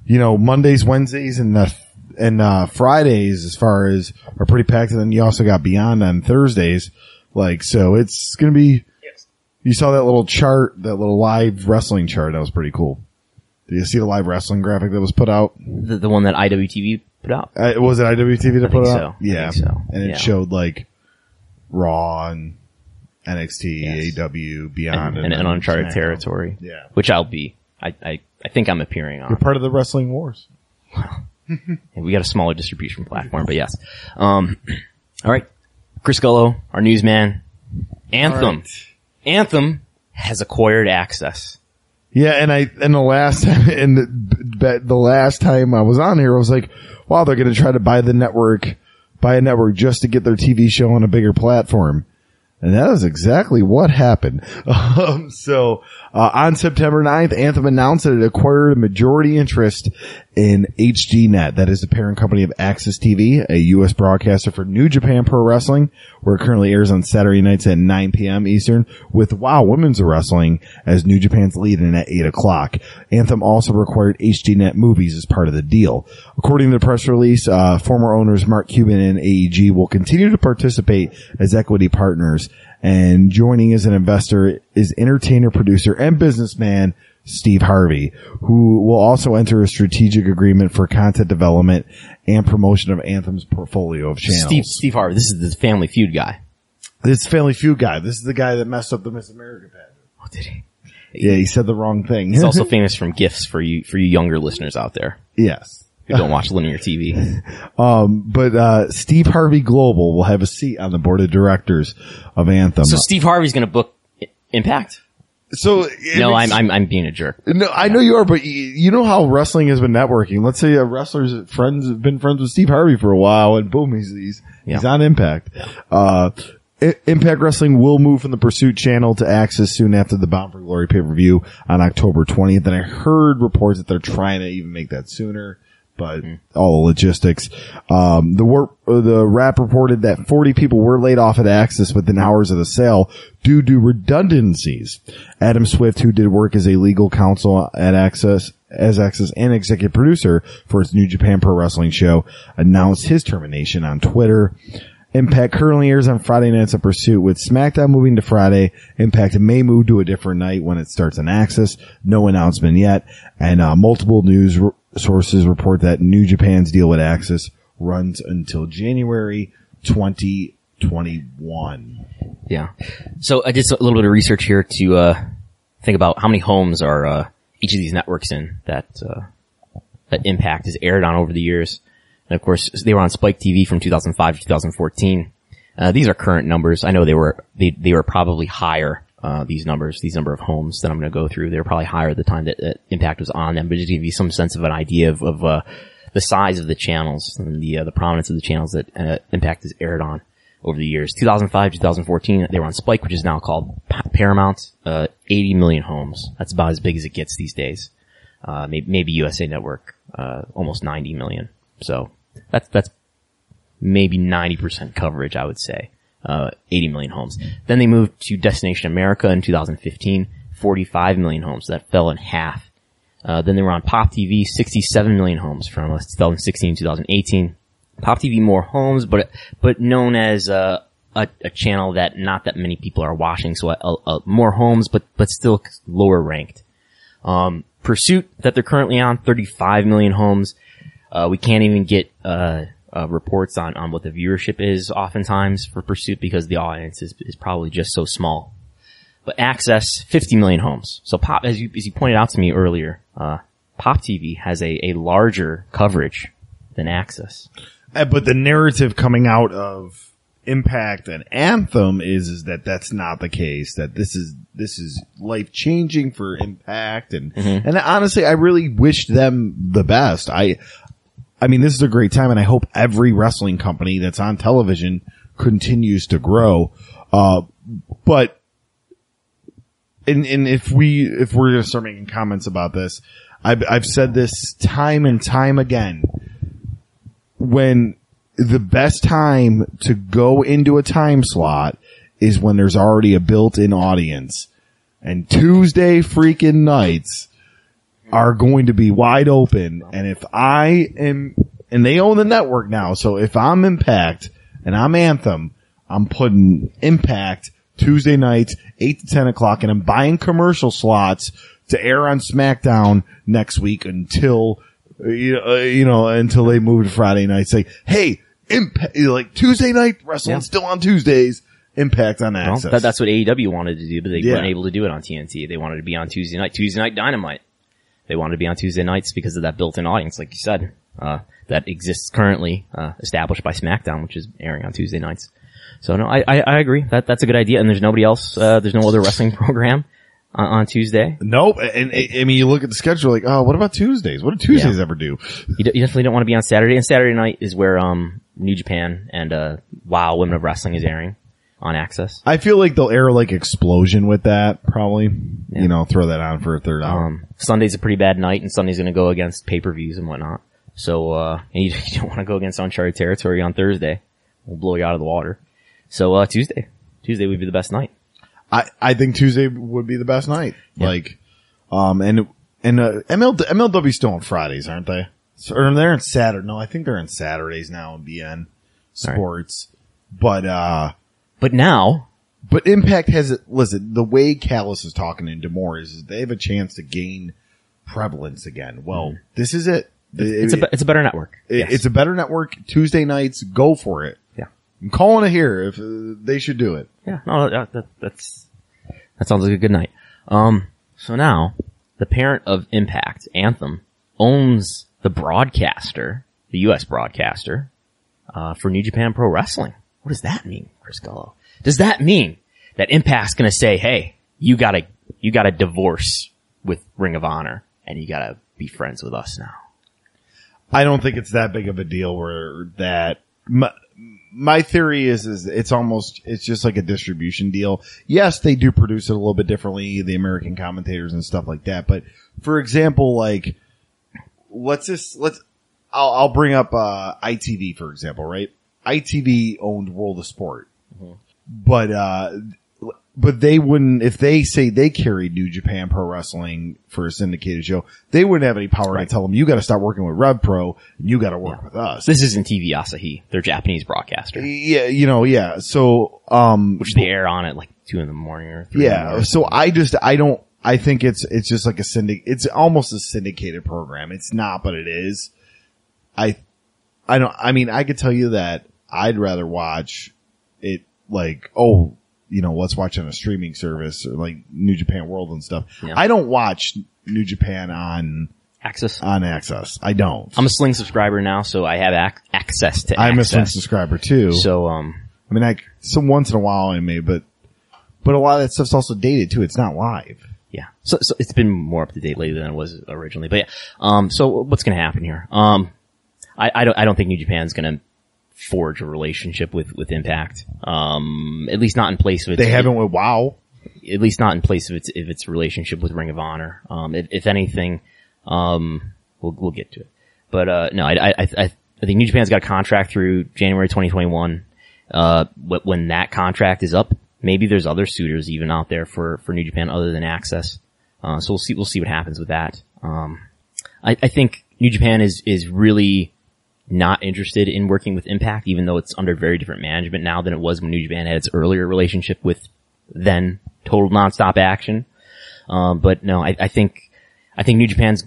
you know, Mondays, Wednesdays, and Fridays as far as are pretty packed. And then you also got Beyond on Thursdays. Like, so it's going to be, yes. You saw that little chart, that little live wrestling chart. That was pretty cool. Did you see the live wrestling graphic that was put out? The one that IWTV put out? Was it IWTV that put it out? Yeah. I think so. And it showed like Raw and NXT, AEW, Beyond. And uncharted territory. Yeah. Which I'll be. I think I'm appearing on. You're part of the Wrestling Wars. We got a smaller distribution platform, but yes. All right. Chris Gullo, our newsman. Anthem. Right. Anthem has acquired AXS. Yeah, and the last time I was on here, I was like, wow, they're going to try to buy a network just to get their TV show on a bigger platform. And that is exactly what happened. On September 9th, Anthem announced that it acquired a majority interest in HDNet. That is the parent company of AXS TV, a U.S. broadcaster for New Japan Pro Wrestling, where it currently airs on Saturday nights at 9 p.m. Eastern, with WOW Women's Wrestling as New Japan's lead-in at 8 o'clock. Anthem also required HDNet movies as part of the deal. According to the press release, former owners Mark Cuban and AEG will continue to participate as equity partners, and joining as an investor is entertainer, producer, and businessman Steve Harvey, who will also enter a strategic agreement for content development and promotion of Anthem's portfolio of channels. Steve Harvey, this is the Family Feud guy. This Family Feud guy. This is the guy that messed up the Miss America pageant. Oh, did he? Yeah, he said the wrong thing. He's also famous from GIFs for you younger listeners out there. Yes. Who don't watch linear TV. But Steve Harvey Global will have a seat on the board of directors of Anthem. So Steve Harvey's going to book Impact? So no, I'm being a jerk. No, I know you are, but you know how wrestling has been networking. Let's say a wrestler's have been friends with Steve Harvey for a while, and boom, he's on Impact. Yeah. Impact Wrestling will move from the Pursuit channel to AXS soon after the Bound for Glory pay-per-view on October 20th. And I heard reports that they're trying to even make that sooner, but all the logistics. The Wrap reported that 40 people were laid off at AXS within hours of the sale due to redundancies. Adam Swift, who did work as a legal counsel at AXS and executive producer for its New Japan Pro Wrestling show, announced his termination on Twitter. Impact currently airs on Friday nights at Pursuit, with SmackDown moving to Friday. Impact may move to a different night when it starts on AXS. No announcement yet. And multiple news sources report that New Japan's deal with AXS runs until January 2021. Yeah. So I did a little bit of research here to think about how many homes are each of these networks in that Impact has aired on over the years. And of course, they were on Spike TV from 2005 to 2014. These are current numbers. I know they were probably higher, these number of homes that I'm going to go through. They were probably higher at the time that Impact was on them, but just to give you some sense of an idea of the size of the channels and the prominence of the channels that Impact has aired on over the years. 2005, 2014, they were on Spike, which is now called Paramount, 80 million homes. That's about as big as it gets these days. Maybe USA Network, almost 90 million. So that's maybe 90% coverage, I would say. 80 million homes. Then they moved to Destination America in 2015, 45 million homes. That fell in half. Then they were on Pop TV, 67 million homes from 2016 to 2018. Pop TV, more homes, but known as a channel that not that many people are watching, so more homes, but still lower ranked. Pursuit, that they're currently on, 35 million homes. We can't even get reports on what the viewership is oftentimes for Pursuit because the audience is probably just so small. But AXS, 50 million homes. So Pop, as you pointed out to me earlier, Pop TV has a larger coverage than AXS. But the narrative coming out of Impact and Anthem is that that's not the case, that this is life changing for Impact, and honestly I really wish them the best. I mean, this is a great time, and I hope every wrestling company that's on television continues to grow. But if we're going to start making comments about this, I've said this time and time again. When the best time to go into a time slot is when there's already a built-in audience, and Tuesday freaking nights are going to be wide open. And if I am, and they own the network now, so if I'm Impact and I'm Anthem, I'm putting Impact Tuesday nights, 8 to 10 o'clock, and I'm buying commercial slots to air on SmackDown next week until until they move to Friday nights. Say, hey, Impact, like Tuesday night wrestling still on Tuesdays. Impact on AXS. Well, that's what AEW wanted to do, but they weren't able to do it on TNT. They wanted to be on Tuesday night Dynamite. They wanted to be on Tuesday nights because of that built-in audience, like you said, that exists currently, established by SmackDown, which is airing on Tuesday nights. So no, I agree. That's a good idea. And there's nobody else, there's no other wrestling program on Tuesday. Nope. And I mean, you look at the schedule like, oh, what about Tuesdays? What do Tuesdays ever do? You definitely don't want to be on Saturday. And Saturday night is where, New Japan and, WOW Women of Wrestling is airing on AXS. I feel like they'll air like Explosion with that, probably. Yeah. You know, throw that on for a third hour. Sunday's a pretty bad night, and Sunday's going to go against pay-per-views and whatnot. So, and you don't want to go against uncharted territory on Thursday. We'll blow you out of the water. So, Tuesday would be the best night. I think Tuesday would be the best night. Yeah. Like, MLW's still on Fridays, aren't they? Or they're on Saturday. No, I think they're on Saturdays now in BN Sports. Right. But Impact has, listen, the way Callis is talking in D'Amore is they have a chance to gain prevalence again. Well, this is it. It's a better network. It's a better network. Tuesday nights, go for it. Yeah. I'm calling it here if they should do it. Yeah. No, that sounds like a good night. So now the parent of Impact, Anthem, owns the broadcaster, the U.S. broadcaster, for New Japan Pro Wrestling. What does that mean, Chris Gullo? Does that mean that Impact's gonna say, hey, you gotta divorce with Ring of Honor and you gotta be friends with us now? I don't think it's that big of a deal where that, my theory is it's just like a distribution deal. Yes, they do produce it a little bit differently, the American commentators and stuff like that. But for example, like, I'll bring up, ITV, for example, right? ITV owned World of Sport. Mm-hmm. But they wouldn't, if they say they carried New Japan Pro Wrestling for a syndicated show, they wouldn't have any power to tell them, you gotta start working with Rev Pro and you gotta work with us. This isn't TV Asahi. They're Japanese broadcaster. Yeah, yeah. So, which they air on at like 2 a.m. or 3 a.m. Yeah, so I think it's just like it's almost a syndicated program. It's not, but it is. I could tell you that I'd rather watch it like, let's watch on a streaming service or like New Japan World and stuff. Yeah. I don't watch New Japan on AXS. I don't. I'm a Sling subscriber now, so I have access to I'm AXS. A Sling subscriber too. So, so once in a while I may, but a lot of that stuff's also dated too. It's not live. Yeah. So it's been more up to date lately than it was originally. But yeah, so what's going to happen here? I don't think New Japan's going to forge a relationship with Impact. At least not in place of its. They haven't with WoW. At least not in place of its relationship with Ring of Honor. If anything, we'll get to it. But, no, I think New Japan's got a contract through January 2021. When that contract is up, maybe there's other suitors even out there for New Japan other than AXS. So we'll see what happens with that. I think New Japan is really not interested in working with Impact, even though it's under very different management now than it was when New Japan had its earlier relationship with then Total Nonstop Action. But no, I think New Japan's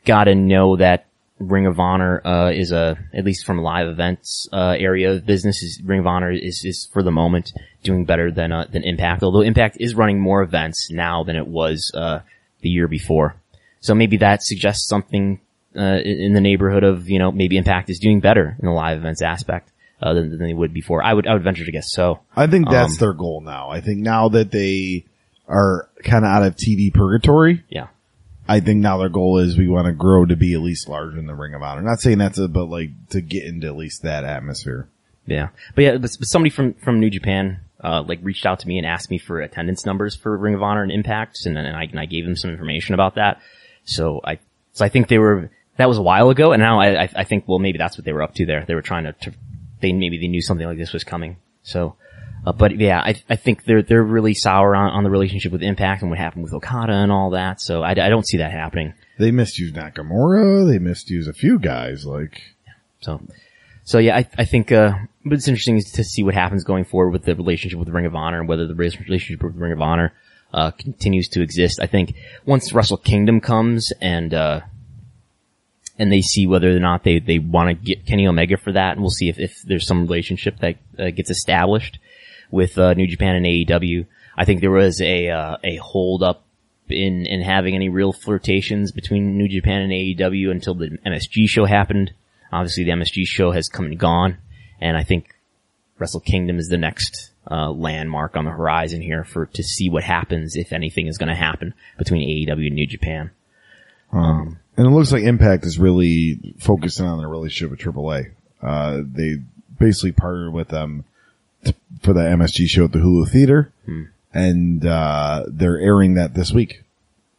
gotta know that Ring of Honor, is at least from live events, area of business Ring of Honor is for the moment doing better than Impact, although Impact is running more events now than it was, the year before. So maybe that suggests something, in the neighborhood of, maybe Impact is doing better in the live events aspect, than they would before. I would venture to guess so. I think that's their goal now. I think now that they are kind of out of TV purgatory. Yeah. I think now their goal is we want to grow to be at least larger than the Ring of Honor. Not saying but like to get into at least that atmosphere. Yeah. But somebody from New Japan, reached out to me and asked me for attendance numbers for Ring of Honor and Impact. And I gave them some information about that. So I think that was a while ago, and now I think, well, maybe that's what they were up to there. They were trying maybe they knew something like this was coming. So, but yeah, I think they're really sour on the relationship with Impact and what happened with Okada and all that. So I don't see that happening. They misused Nakamura. They misused a few guys, like. So yeah, I think, but it's interesting to see what happens going forward with the relationship with Ring of Honor and whether the relationship with Ring of Honor, continues to exist. I think once Wrestle Kingdom comes and they see whether or not they want to get Kenny Omega for that, and we'll see if there's some relationship that gets established with New Japan and AEW. I think there was a hold up in having any real flirtations between New Japan and AEW until the MSG show happened. Obviously, the MSG show has come and gone, and I think Wrestle Kingdom is the next landmark on the horizon here to see what happens, if anything is going to happen between AEW and New Japan. And it looks like Impact is really focusing on their relationship with AAA. They basically partnered with them for the MSG show at the Hulu Theater. And, they're airing that this week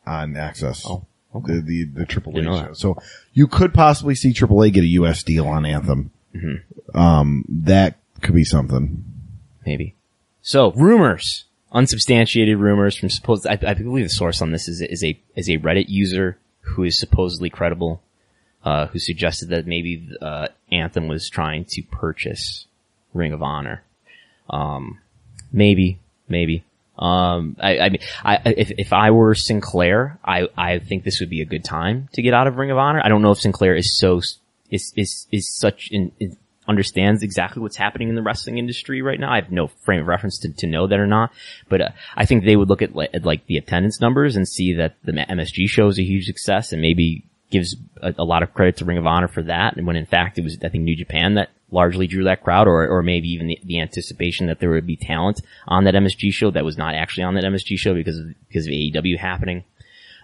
on AXS. Oh, okay. The AAA show. So you could possibly see AAA get a US deal on Anthem. That could be something. Maybe. So, rumors. Unsubstantiated rumors from I believe the source on this is a Reddit user who is supposedly credible, who suggested that maybe, Anthem was trying to purchase Ring of Honor. Maybe. If I were Sinclair, I think this would be a good time to get out of Ring of Honor. I don't know if Sinclair is understands exactly what's happening in the wrestling industry right now. I have no frame of reference to know that or not, but I think they would look at like the attendance numbers and see that the MSG show is a huge success and maybe gives a lot of credit to Ring of Honor for that. And when in fact it was, I think, New Japan that largely drew that crowd, or maybe even the anticipation that there would be talent on that MSG show that was not actually on that MSG show because of AEW happening.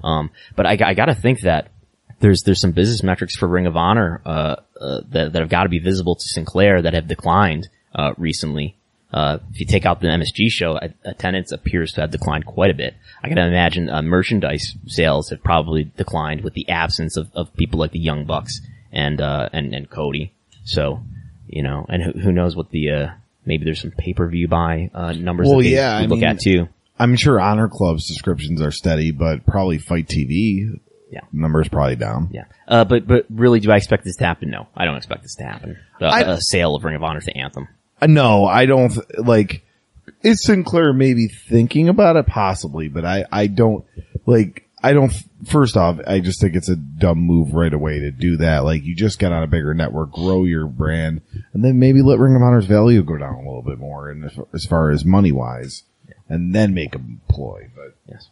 But I gotta think that there's some business metrics for Ring of Honor, that have got to be visible to Sinclair that have declined, recently. If you take out the MSG show, attendance appears to have declined quite a bit. I can imagine, merchandise sales have probably declined with the absence of people like the Young Bucks and Cody. So, and who knows what maybe there's some pay-per-view buy, numbers that they look at too. I'm sure Honor Club's subscriptions are steady, but probably Fight TV. Yeah. Numbers probably down. Yeah. But really, do I expect this to happen? No, I don't expect this to happen. A sale of Ring of Honor to Anthem. No, I don't, is Sinclair maybe thinking about it? Possibly, but first off, I just think it's a dumb move right away to do that. You just get on a bigger network, grow your brand, and then maybe let Ring of Honor's value go down a little bit more, and as far as money-wise, and then make a ploy, but. Yes.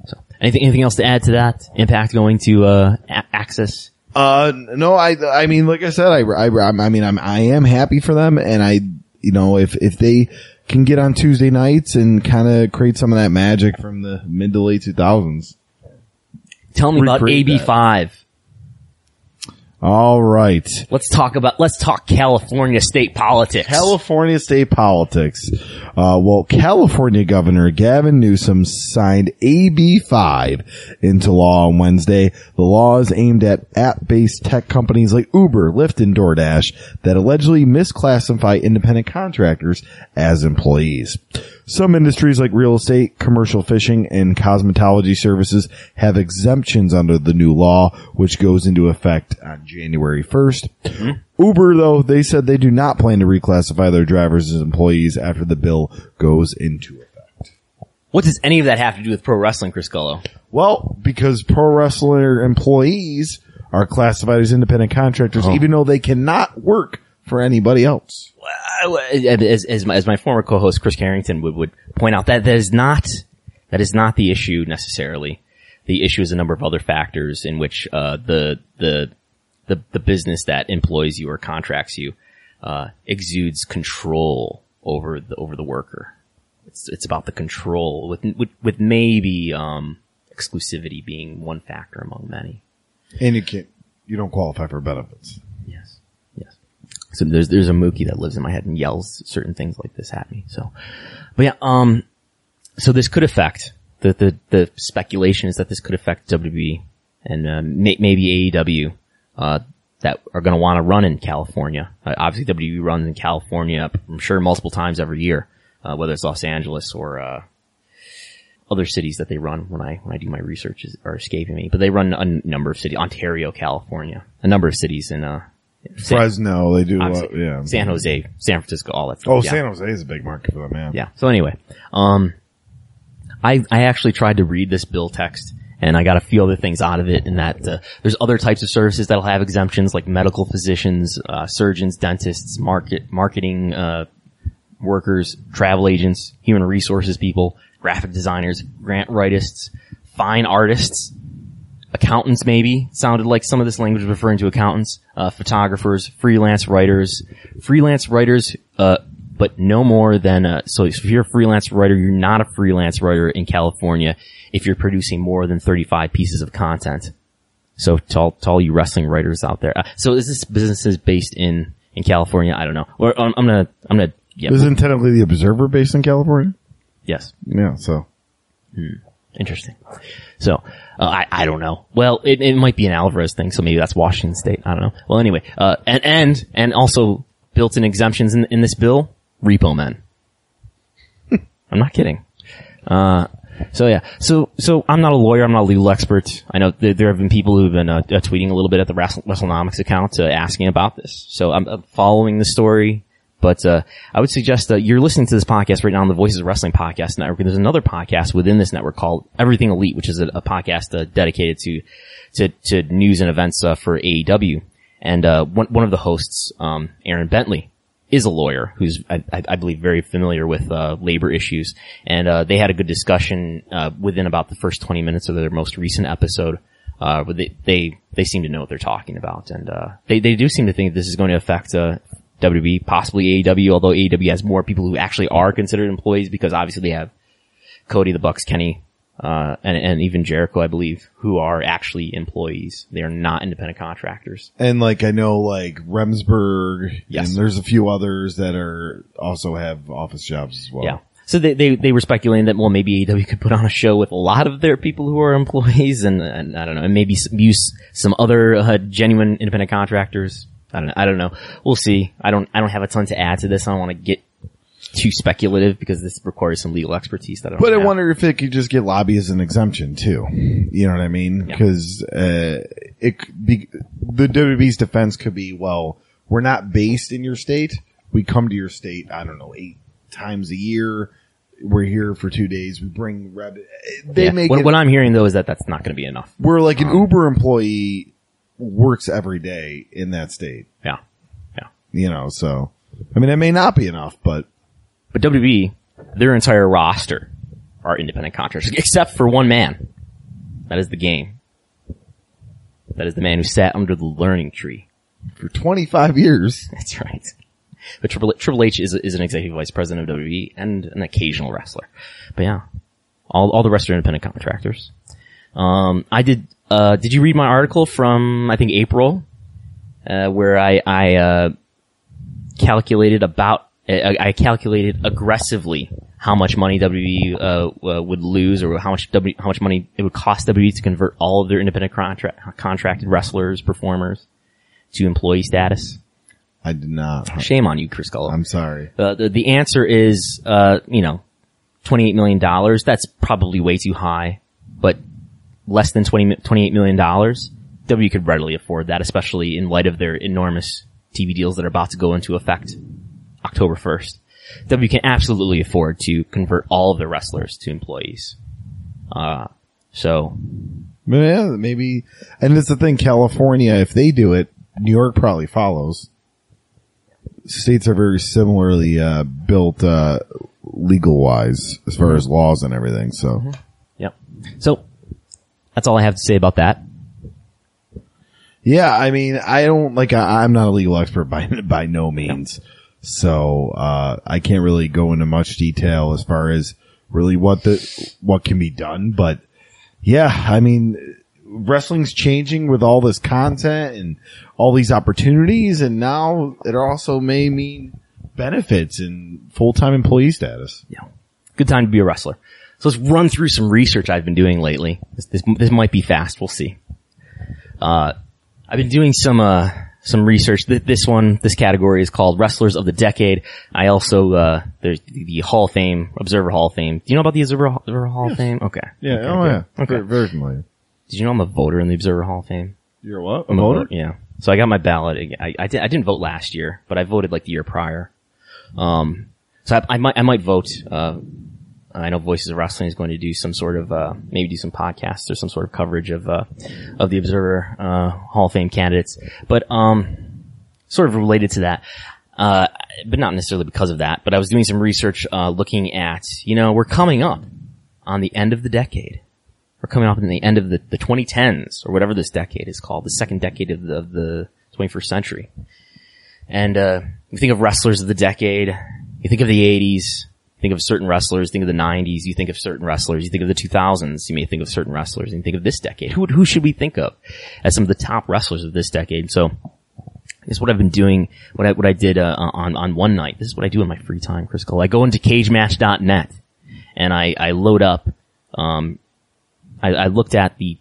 So, anything else to add to that? Impact going to, AXS? No, I mean, like I said, I am happy for them, and if they can get on Tuesday nights and kind of create some of that magic from the mid to late 2000s. Tell me about AB5. All right. Let's talk California state politics. California state politics. California Governor Gavin Newsom signed AB5 into law on Wednesday. The law is aimed at app-based tech companies like Uber, Lyft, and DoorDash that allegedly misclassify independent contractors as employees. Some industries like real estate, commercial fishing, and cosmetology services have exemptions under the new law, which goes into effect on January 1st. Mm-hmm. Uber, though, they said they do not plan to reclassify their drivers as employees after the bill goes into effect. What does any of that have to do with pro wrestling, Chris Gullo? Well, because pro wrestler employees are classified as independent contractors, even though they cannot work for anybody else. As my former co-host Chris Carrington would point out, that is not the issue necessarily. The issue is a number of other factors in which the business that employs you or contracts you exudes control over the worker. It's about the control with maybe exclusivity being one factor among many. And you don't qualify for benefits. Yes. So there's a Mookie that lives in my head and yells certain things like this at me. So, but yeah, so this could affect the speculation is that this could affect WWE and maybe AEW that are going to want to run in California. Obviously, WWE runs in California, I'm sure, multiple times every year, whether it's Los Angeles or other cities that they run. When I do my research are escaping me, but they run a number of cities: Ontario, California, a number of cities in Fresno, they do, yeah. San Jose, San Francisco, all that stuff. Oh, yeah. San Jose is a big market for them, man. Yeah. So anyway, I actually tried to read this bill text, and I got a few other things out of it, in that there's other types of services that'll have exemptions, like medical physicians, surgeons, dentists, marketing workers, travel agents, human resources people, graphic designers, grant writists, fine artists, accountants maybe. Sounded like some of this language was referring to accountants, photographers, freelance writers, but no more than, so if you're a freelance writer, you're not a freelance writer in California if you're producing more than 35 pieces of content. So to all you wrestling writers out there. So is this business based in California? I don't know. Or I'm gonna Yep. Isn't technically the Observer based in California? Yes. Yeah, so. Interesting. So, I don't know. Well, it might be an Alvarez thing, so maybe that's Washington State. I don't know. Well, anyway, and also built-in exemptions in this bill, repo men. I'm not kidding. So yeah. So I'm not a lawyer. I'm not a legal expert. I know there have been people who've been tweeting a little bit at the Wrestlenomics account asking about this. So I'm following the story. But I would suggest that you're listening to this podcast right now on the Voices of Wrestling Podcast Network. There's another podcast within this network called Everything Elite, which is a podcast dedicated to news and events for AEW. And one of the hosts, Aaron Bentley, is a lawyer who's I believe very familiar with labor issues. And they had a good discussion within about the first 20 minutes of their most recent episode. Where they seem to know what they're talking about, and they do seem to think this is going to affect WWE, possibly AEW, although AEW has more people who actually are considered employees, because obviously they have Cody, the Bucks, Kenny, and even Jericho, I believe, who are actually employees. They are not independent contractors. And like, I know like Remsburg, yes, and there's a few others that are also have office jobs as well. Yeah. So they were speculating that, well, maybe AEW could put on a show with a lot of their people who are employees, and I don't know, and maybe use some other genuine independent contractors. I don't know. We'll see. I don't have a ton to add to this. I don't want to get too speculative because this requires some legal expertise that I don't have. But I wonder if it could just get lobbyists an exemption too. You know what I mean? Because the WWE's defense could be, well, we're not based in your state. We come to your state, I don't know, 8 times a year. We're here for 2 days. We bring what I'm hearing though is that that's not going to be enough. We're like an Uber employee works every day in that state. Yeah. You know, so, I mean, it may not be enough, but WWE, their entire roster are independent contractors, except for one man. That is the Game. That is the man who sat under the learning tree for 25 years. That's right. But Triple H is an executive vice president of WWE and an occasional wrestler. But yeah, all the rest are independent contractors. Did you read my article from, I think, April, where I calculated aggressively how much money WWE would lose, or how much money it would cost WWE to convert all of their independent contracted wrestlers, performers to employee status? I did not. Shame on you, Chris Gullo. I'm sorry. The answer is, $28 million. That's probably way too high, but less than $28 million, WWE could readily afford that, especially in light of their enormous TV deals that are about to go into effect October 1st. WWE can absolutely afford to convert all of their wrestlers to employees. So. Yeah, maybe. And it's the thing, California, if they do it, New York probably follows. States are very similarly built legal-wise as far as laws and everything, so. Mm-hmm. Yep. So, that's all I have to say about that. Yeah, I mean, I'm not a legal expert by no means. No. So, I can't really go into much detail as far as really what can be done. But yeah, I mean, wrestling's changing with all this content and all these opportunities. And now it also may mean benefits and full-time employee status. Yeah. Good time to be a wrestler. So let's run through some research I've been doing lately. This might be fast. We'll see. I've been doing some research. This category is called Wrestlers of the Decade. I also, there's the Hall of Fame, Observer Hall of Fame. Do you know about the Observer Hall of Fame? Okay. Yeah. Okay, oh yeah. Okay. Very familiar. Did you know I'm a voter in the Observer Hall of Fame? You're what? I'm a voter? Yeah. So I got my ballot. I didn't vote last year, but I voted like the year prior. So I might vote, I know Voices of Wrestling is going to do some sort of, maybe do some podcasts or some sort of coverage of the Observer, Hall of Fame candidates. But, sort of related to that, but not necessarily because of that, but I was doing some research, looking at, we're coming up on the end of the decade. We're coming up on the end of the 2010s, or whatever this decade is called, the second decade of the 21st century. And, you think of wrestlers of the decade, you think of the 80s, think of certain wrestlers, think of the 90s, you think of certain wrestlers, you think of the 2000s, you may think of certain wrestlers, and you think of this decade. Who should we think of as some of the top wrestlers of this decade? So, This is what I've been doing, what I did, on one night. This is what I do in my free time, Chris Cole. I go into cagematch.net and I load up, I looked at the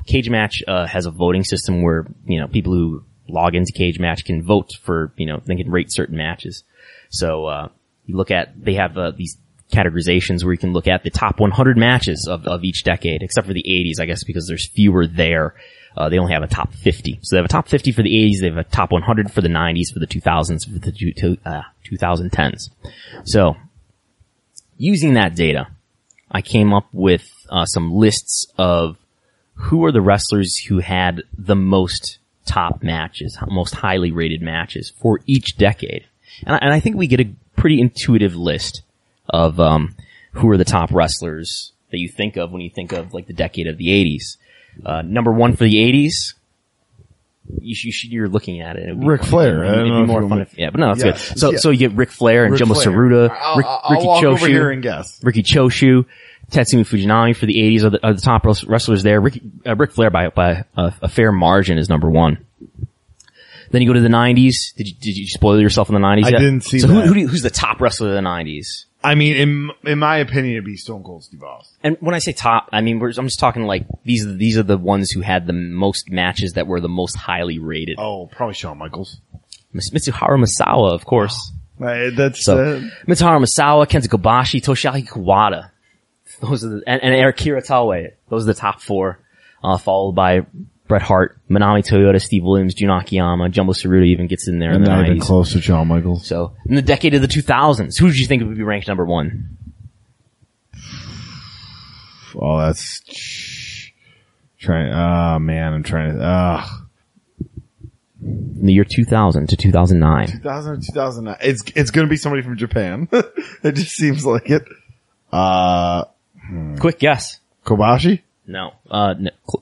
Cage Match, has a voting system where, people who log into Cage Match can vote for, they can rate certain matches. So, you look at, they have, these categorizations where you can look at the top 100 matches of each decade, except for the 80s, I guess, because there's fewer there. They only have a top 50. So they have a top 50 for the 80s, they have a top 100 for the 90s, for the 2000s, for the 2010s. So, using that data, I came up with some lists of who are the wrestlers who had the most top matches, most highly rated matches for each decade. And I think we get a pretty intuitive list of who are the top wrestlers that you think of when you think of like the decade of the 80s. Number one for the 80s, you're looking at it. Ric Flair. It'd be more fun if, but no, that's good. So you get Ric Flair and Jumbo Flair. Tsuruta, Ricky walk Choshu, over here and guess. Ricky Choshu, Tatsumi Fujinami for the 80s are the top wrestlers there. Ric Flair by a fair margin is number one. Then you go to the 90s. Did you spoil yourself in the 90s yet? I didn't see so that. who's the top wrestler of the 90s? I mean, in my opinion, it'd be Stone Cold Steve Austin. And when I say top, I mean, I'm just talking like, these are the ones who had the most matches that were the most highly rated. Oh, probably Shawn Michaels. Mitsuharu Misawa, of course. That's, Mitsuharu Misawa, Kenta Kobashi, Toshiaki Kawada. Those are and Eric Kurosawa. Those are the top four, followed by Bret Hart, Manami Toyota, Steve Williams, Jun Akiyama, Jumbo Tsuruta even gets in there in the 90s. Not even close to Shawn Michaels. So, in the decade of the 2000s, who did you think would be ranked number one? Oh, that's I'm trying to, In the year 2000 to 2009. 2000 to 2009. It's gonna be somebody from Japan. It just seems like it. Quick guess. Kobashi? No.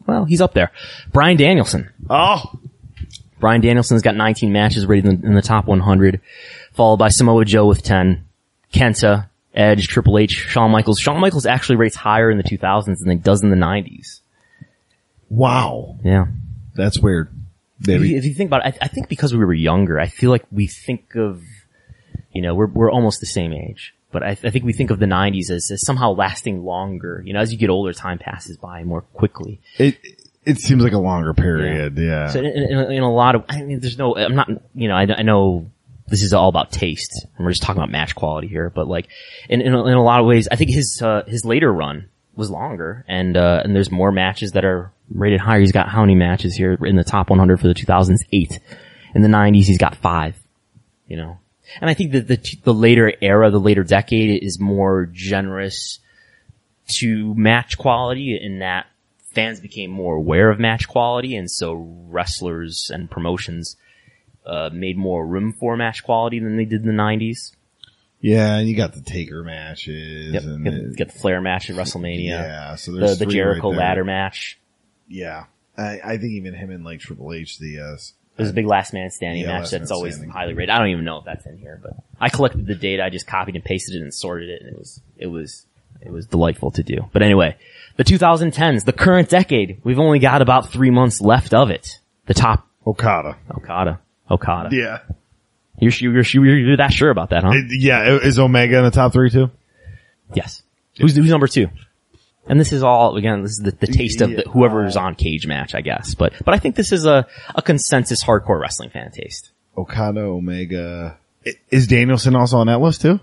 Well, he's up there. Bryan Danielson. Oh! Bryan Danielson's got 19 matches rated in the top 100, followed by Samoa Joe with 10, Kenta, Edge, Triple H, Shawn Michaels. Shawn Michaels actually rates higher in the 2000s than he does in the 90s. Wow. Yeah. That's weird. Maybe. If you think about it, I think because we were younger, I feel like we think of, we're almost the same age. But I think we think of the 90s as somehow lasting longer. As you get older, time passes by more quickly. It seems like a longer period, yeah. So in a lot of, I'm not, I know this is all about taste, and we're just talking about match quality here, but like, in a lot of ways, I think his later run was longer, and there's more matches that are rated higher. He's got how many matches here in the top 100 for the 2000s? 8. In the 90s, he's got 5, And I think that the later era, the later decade is more generous to match quality in that fans became more aware of match quality, and so wrestlers and promotions made more room for match quality than they did in the 90s. Yeah, and you got the Taker matches. Yep, and get the Flair match at WrestleMania. Yeah, so there's the Jericho right ladder match. Yeah. I think even him and like Triple H, there's a big last man standing match that's always highly rated. I don't even know if that's in here, but I collected the data. I just copied and pasted it and sorted it, and it was delightful to do. But anyway, the 2010s, the current decade, we've only got about 3 months left of it. The top Okada. Yeah. You're that sure about that, huh? Is Omega in the top 3 too? Yes. Who's number 2? And this is all, again, this is the taste of whoever is on Cage Match, I guess. But I think this is a consensus hardcore wrestling fan taste. Okada, Omega. Is Danielson also on that list too?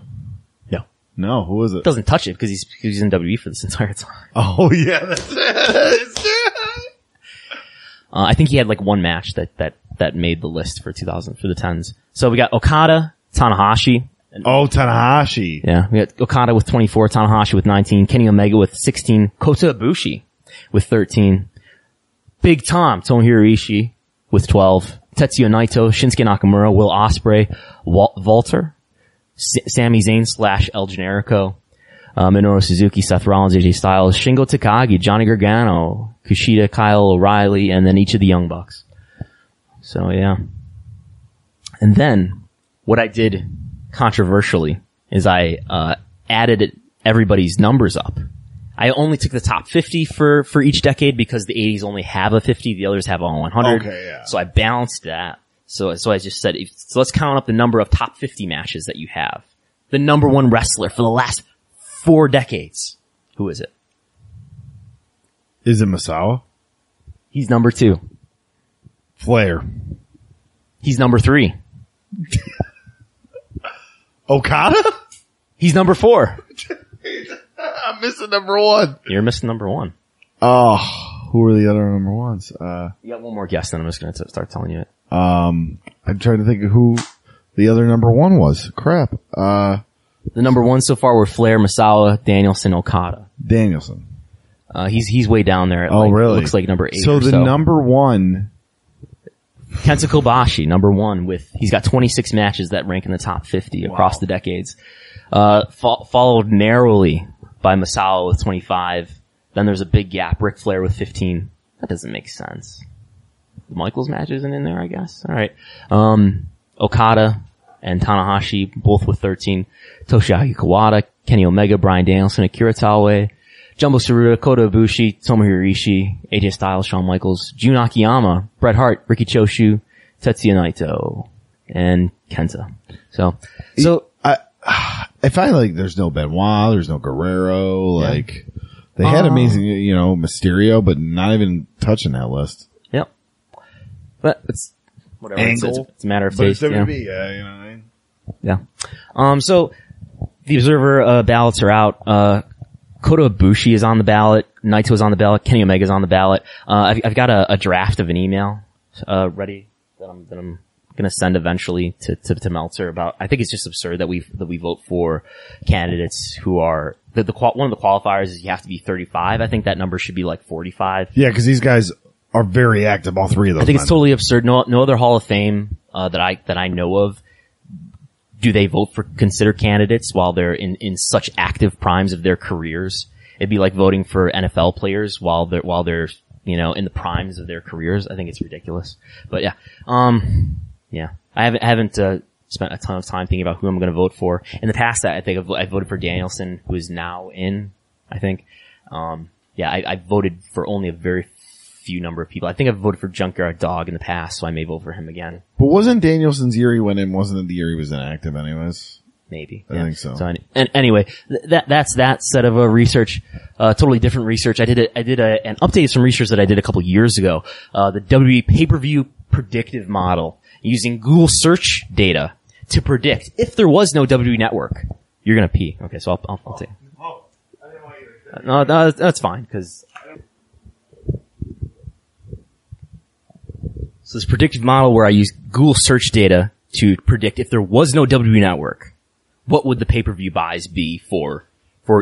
No, who is it? Doesn't touch it because he's in WWE for this entire time. Oh yeah, that's it. I think he had like one match that made the list for 2000 for the 10s. So we got Okada, Tanahashi. Tanahashi. Yeah, we got Okada with 24, Tanahashi with 19, Kenny Omega with 16, Kota Ibushi with 13, Big Tom, Tomohiro Ishii with 12, Tetsuya Naito, Shinsuke Nakamura, Will Ospreay, Walter, Sami Zayn / El Generico, Minoru Suzuki, Seth Rollins, AJ Styles, Shingo Takagi, Johnny Gargano, Kushida, Kyle O'Reilly, and then each of the Young Bucks. So yeah. And then what I did controversially is I added everybody's numbers up. I only took the top 50 for each decade because the 80s only have a 50, the others have a 100. Okay, yeah. So I balanced that. So I just said, so let's count up the number of top 50 matches that you have. The number one wrestler for the last 4 decades. Who is it? Is it Masawa? He's number 2. Flair. He's number 3. Okada? He's number 4. I'm missing number 1. You're missing number 1. Oh, who are the other number ones? You got one more guess, then I'm just going to start telling you it. I'm trying to think of who the other number 1 was. Crap. The number 1 so far were Flair, Masawa, Danielson, Okada. Danielson. He's way down there. Really? Looks like number 8 so or so. the number 1... Kenta Kobashi, number 1 he's got 26 matches that rank in the top 50 across the decades. Followed narrowly by Masawa with 25. Then there's a big gap. Ric Flair with 15. That doesn't make sense. The Michaels match isn't in there, I guess. All right. Okada and Tanahashi both with 13. Toshiaki Kawada, Kenny Omega, Bryan Danielson, Akira Taue, Jumbo Tsuruta, Kota Ibushi, Tomohiro Ishii, AJ Styles, Shawn Michaels, Jun Akiyama, Bret Hart, Riki Choshu, Tetsuya Naito, and Kenta. So I find like there's no Benoit, there's no Guerrero, like they had amazing, Mysterio, but not even touching that list. Yep. But it's whatever. Angle. It's a matter of But taste. it's WWE, you know what I mean? Yeah. So the Observer ballots are out. Kota Ibushi is on the ballot. Naito is on the ballot. Kenny Omega is on the ballot. I've got a draft of an email ready that I'm gonna send eventually to Meltzer about. I think it's just absurd that we vote for candidates who are one of the qualifiers is you have to be 35. I think that number should be like 45. Yeah, because these guys are very active. All 3 of those. I think it's totally absurd. No other Hall of Fame that I know of do they vote for consider candidates while they're in such active primes of their careers. It'd be like voting for NFL players while they're in the primes of their careers. I think it's ridiculous. But yeah. Yeah. I haven't spent a ton of time thinking about who I'm going to vote for. In the past, I think I voted for Danielson, who is now in, I think. I voted for only a very few number of people. I think I've voted for Junkyard Dog in the past, so I may vote for him again. But wasn't Danielson's year he went in, wasn't it the year he was inactive anyways? Maybe. I think so. And anyway, that's that set of research. Totally different research. I did an update of some research that I did a couple years ago. The WWE pay-per-view predictive model using Google search data to predict if there was no WWE network. You're gonna pee. Okay, so I'll take. Oh, I didn't want you to say that. No, that's fine, cause. So this predictive model where I use Google search data to predict if there was no WWE network, what would the pay-per-view buys be for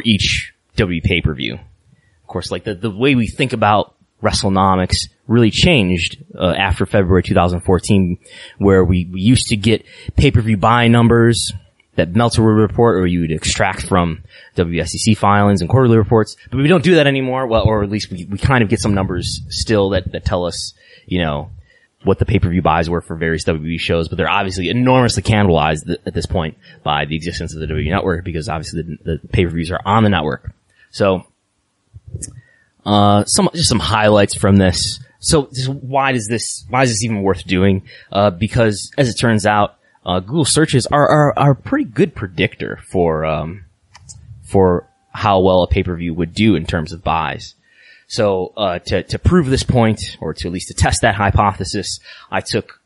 each WWE pay-per-view? Of course, like the way we think about Wrestlenomics really changed after February 2014, where we used to get pay-per-view buy numbers that Meltzer would report, or you would extract from WSEC filings and quarterly reports. But we don't do that anymore. Well, or at least we kind of get some numbers still that tell us, what the pay-per-view buys were for various WWE shows, but they're obviously enormously cannibalized at this point by the existence of the WWE network, because obviously the pay-per-views are on the network. So, just some highlights from this. So why is this even worth doing? Because as it turns out, Google searches are a pretty good predictor for how well a pay-per-view would do in terms of buys. So, to prove this point, or to at least to test that hypothesis, I took,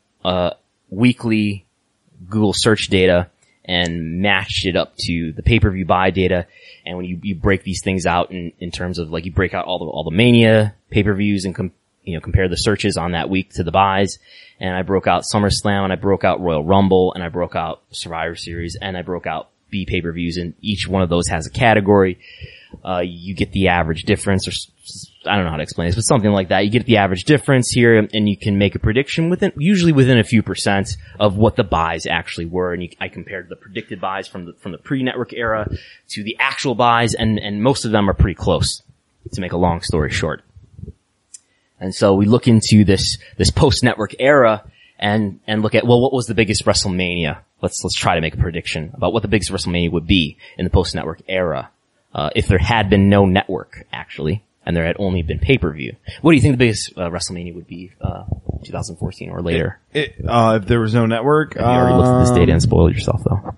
weekly Google search data and matched it up to the pay-per-view buy data. And when you break these things out in terms of like, you break out all the Mania pay-per-views and compare the searches on that week to the buys. And I broke out SummerSlam, and I broke out Royal Rumble, and I broke out Survivor Series, and I broke out B pay-per-views, and each one of those has a category. You get the average difference, or I don't know how to explain this, but something like that. You get the average difference here, and you can make a prediction usually within a few percent of what the buys actually were. And I compared the predicted buys from the pre-network era to the actual buys, and most of them are pretty close, to make a long story short. And so we look into this post-network era and look at, well, what was the biggest WrestleMania? Let's try to make a prediction about what the biggest WrestleMania would be in the post-network era. If there had been no network, actually, and there had only been pay-per-view. What do you think the biggest WrestleMania would be, 2014 or later. If there was no network, You already looked at this data and spoiled yourself, though.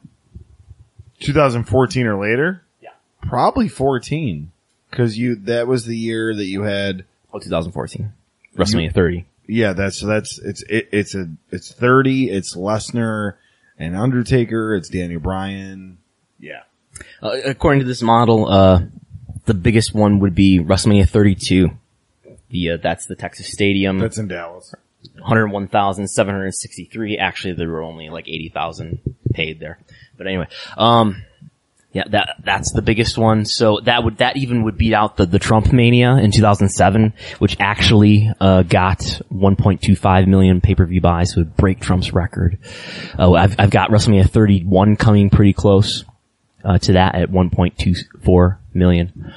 2014 or later? Yeah. Probably 14. Cause that was the year that you had. 2014. WrestleMania 30. Yeah, it's 30, it's Lesnar and Undertaker, it's Daniel Bryan. Yeah. According to this model, the biggest one would be WrestleMania 32. That's the Texas Stadium. That's in Dallas. 101,763. Actually, there were only like 80,000 paid there. But anyway, yeah, that's the biggest one. So that even would beat out the Trump Mania in 2007, which actually, got 1.25 million pay-per-view buys, would break Trump's record. I've got WrestleMania 31 coming pretty close, to that at 1.24 million.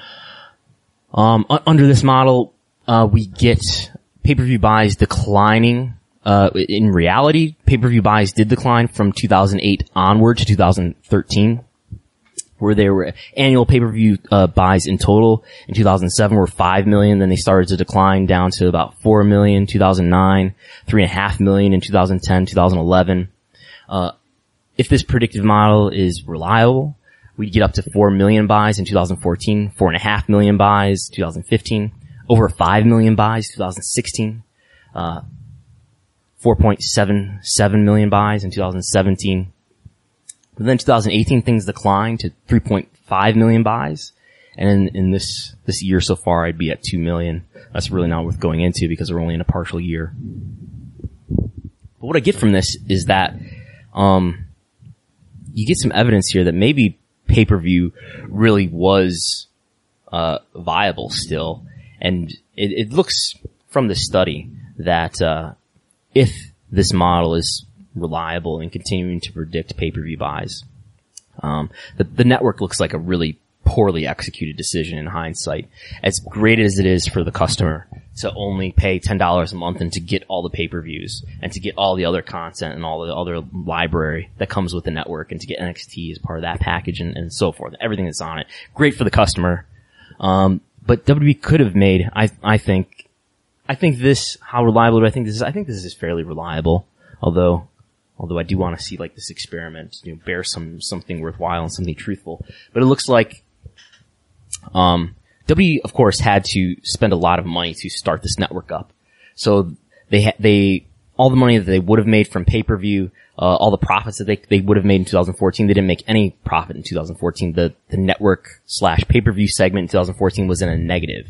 Under this model, we get pay-per-view buys declining. In reality, pay-per-view buys did decline from 2008 onward to 2013. Where there were annual pay-per-view buys in total in 2007 were 5 million. Then they started to decline down to about 4 million, 2009, 3.5 million in 2010, 2011. If this predictive model is reliable, we'd get up to 4 million buys in 2014, 4.5 million buys 2015, over 5 million buys 2016, 4.77 million buys in 2017. But then 2018, things declined to 3.5 million buys. And in this year so far, I'd be at 2 million. That's really not worth going into because we're only in a partial year. But what I get from this is that, you get some evidence here that maybe pay-per-view really was, viable still. And it looks from this study that, if this model is reliable and continuing to predict pay-per-view buys. The network looks like a really poorly executed decision in hindsight. As great as it is for the customer to only pay $10 a month and to get all the pay-per-views and to get all the other content and all the other library that comes with the network and to get NXT as part of that package and so forth, everything that's on it. Great for the customer. But WWE could have made, I think this, how reliable do I think this is? I think this is fairly reliable. Although I do want to see like this experiment, bear something worthwhile and something truthful. But it looks like, WWE, of course, had to spend a lot of money to start this network up. So all the money that they would have made from pay-per-view, all the profits that they would have made in 2014, they didn't make any profit in 2014. The network / pay-per-view segment in 2014 was in a negative.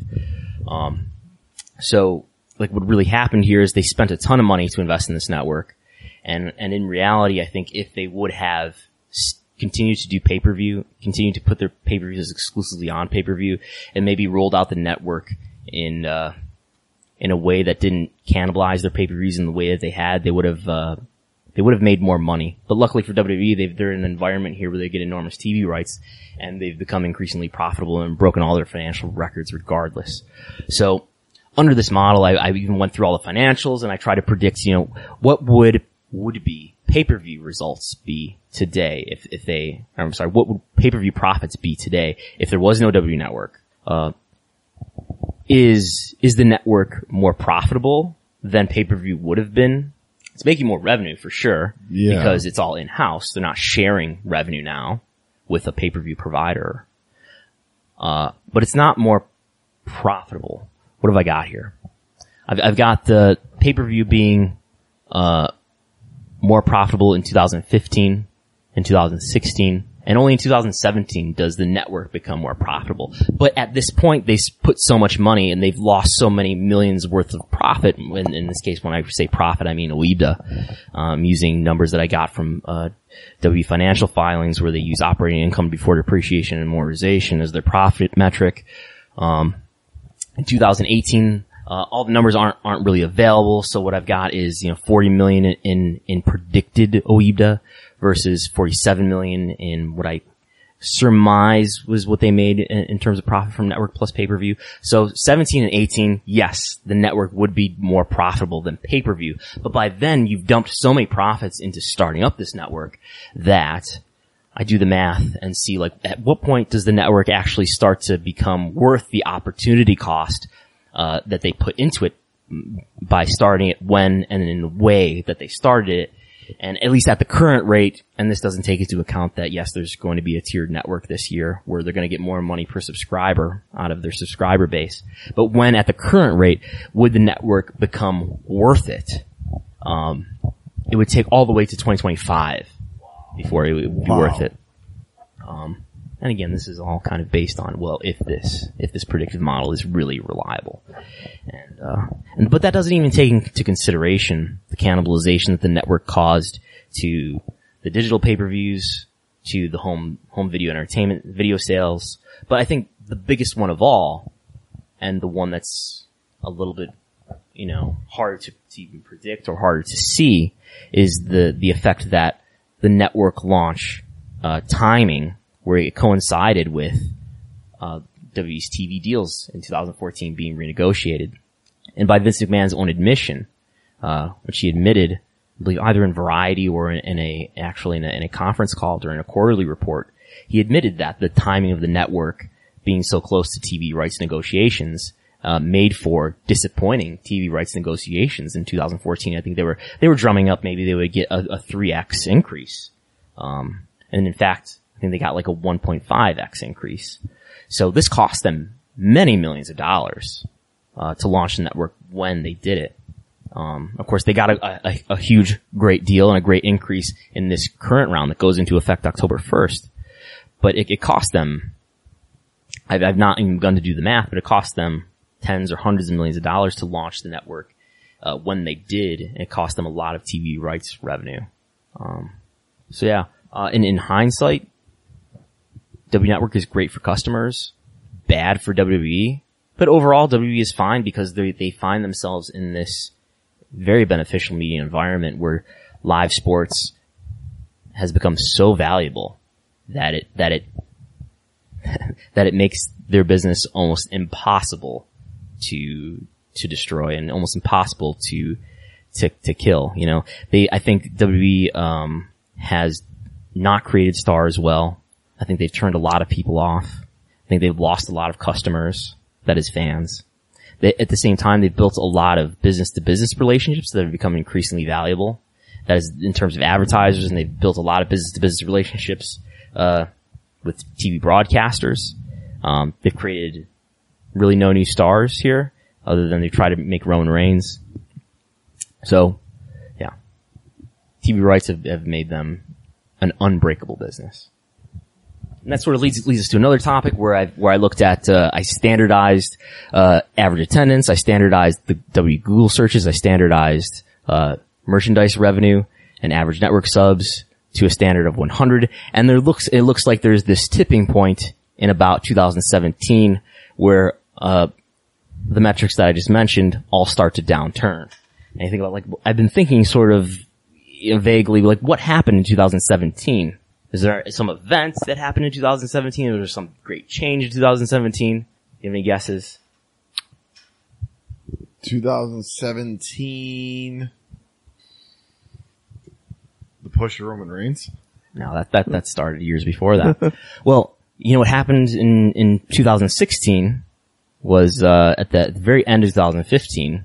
So like what really happened here is they spent a ton of money to invest in this network. And in reality, I think if they would have continued to do pay-per-view, continued to put their pay-per-views exclusively on pay-per-view, and maybe rolled out the network in a way that didn't cannibalize their pay-per-views in the way that they would have made more money. But luckily for WWE, they're in an environment here where they get enormous TV rights, and they've become increasingly profitable and broken all their financial records regardless. So under this model, I even went through all the financials and I tried to predict, what would be pay-per-view results be today what would pay-per-view profits be today if there was no WWE network? Is the network more profitable than pay-per-view would have been? It's making more revenue for sure. Yeah. Because it's all in-house. They're not sharing revenue now with a pay-per-view provider. But it's not more profitable. What have I got here? I've got the pay-per-view being, more profitable in 2015 and 2016, and only in 2017 does the network become more profitable. But at this point, they put so much money and they've lost so many millions worth of profit. In this case, when I say profit, I mean OIBDA, using numbers that I got from W financial filings where they use operating income before depreciation and amortization as their profit metric. In 2018, all the numbers aren't really available, so what I've got is, 40 million in predicted OIBDA versus 47 million in what I surmise was what they made in terms of profit from network plus pay-per-view. So 17 and 18, yes, the network would be more profitable than pay-per-view, but by then you've dumped so many profits into starting up this network that I do the math and see at what point does the network actually start to become worth the opportunity cost that they put into it by starting it when and in the way that they started it. And at least at the current rate, and this doesn't take into account that, yes, there's going to be a tiered network this year where they're going to get more money per subscriber out of their subscriber base. But when at the current rate, would the network become worth it? It would take all the way to 2025 before it would be worth it. And again, this is all kind of based on, well, if this predictive model is really reliable. But that doesn't even take into consideration the cannibalization that the network caused to the digital pay-per-views, to the home video entertainment, video sales. But I think the biggest one of all, and the one that's a little bit, harder to even predict or harder to see, is the effect that the network launch, timing, where it coincided with, WWE's TV deals in 2014 being renegotiated. And by Vince McMahon's own admission, which he admitted, I believe either in Variety or in a conference call during a quarterly report, he admitted that the timing of the network being so close to TV rights negotiations, made for disappointing TV rights negotiations in 2014. I think they were drumming up maybe they would get a 3x increase. And in fact, I think they got like a 1.5x increase. So this cost them many millions of dollars, to launch the network when they did it. Of course, they got a huge, great deal and a great increase in this current round that goes into effect October 1st. But it cost them, I've not even begun to do the math, but it cost them tens or hundreds of millions of dollars to launch the network. When they did, it cost them a lot of TV rights revenue. In hindsight, W Network is great for customers, bad for WWE, but overall WWE is fine because they find themselves in this very beneficial media environment where live sports has become so valuable that it makes their business almost impossible to destroy and almost impossible to kill. I think WWE has not created stars well. I think they've turned a lot of people off. I think they've lost a lot of customers, that is fans. At the same time, they've built a lot of business-to-business relationships that have become increasingly valuable. That is in terms of advertisers, and they've built a lot of business-to-business relationships with TV broadcasters. They've created really no new stars here, other than they try to make Roman Reigns. So, yeah. TV rights have made them an unbreakable business. And that sort of leads us to another topic where I looked at, I standardized, average attendance, I standardized the W Google searches, I standardized, merchandise revenue and average network subs to a standard of 100. And it looks like there's this tipping point in about 2017 where, the metrics that I just mentioned all start to downturn. And I think about I've been thinking sort of vaguely, what happened in 2017? Is there some event that happened in 2017? Or was there some great change in 2017? Do you have any guesses? 2017. The push of Roman Reigns? No, that started years before that. Well, what happened in 2016 was, at the very end of 2015,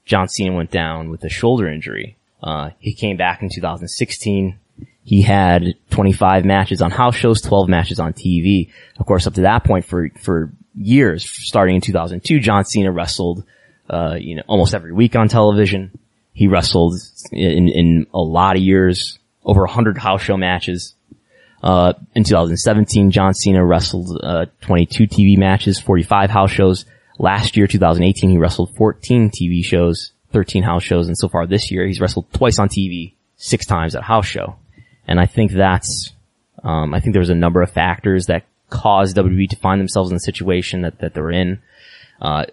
John Cena went down with a shoulder injury. He came back in 2016. He had 25 matches on house shows, 12 matches on TV. Of course, up to that point for years, starting in 2002, John Cena wrestled, almost every week on television. He wrestled in a lot of years, over 100 house show matches. In 2017, John Cena wrestled, 22 TV matches, 45 house shows. Last year, 2018, he wrestled 14 TV shows, 13 house shows, and so far this year, he's wrestled twice on TV, 6 times at house show. And I think I think there was a number of factors that caused WWE to find themselves in the situation that they're in. Or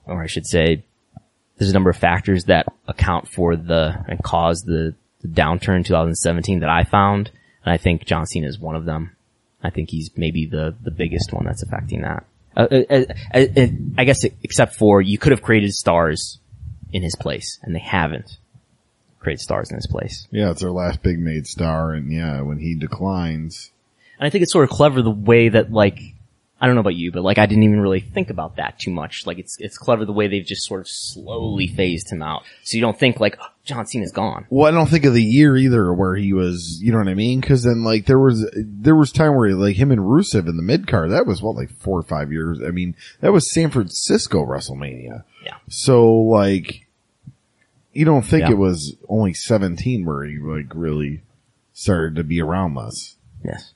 I should say, there's a number of factors that account for and cause the downturn in 2017 that I found. And I think John Cena is one of them. I think he's maybe the biggest one that's affecting that. I guess except for you could have created stars in his place, and they haven't created stars in his place. Yeah, it's our last big made star, and yeah, when he declines. And I think it's sort of clever the way that I don't know about you, but like I didn't even really think about that too much. Like it's clever the way they've just sort of slowly phased him out. So you don't think like, oh, John Cena's gone. Well, I don't think of the year either where he was, you know what I mean? Cause then like there was time where like him and Rusev in the mid card, that was like 4 or 5 years. I mean, that was San Francisco WrestleMania. Yeah. So like, you don't think it was only 17 where he like really started to be around less. Yes.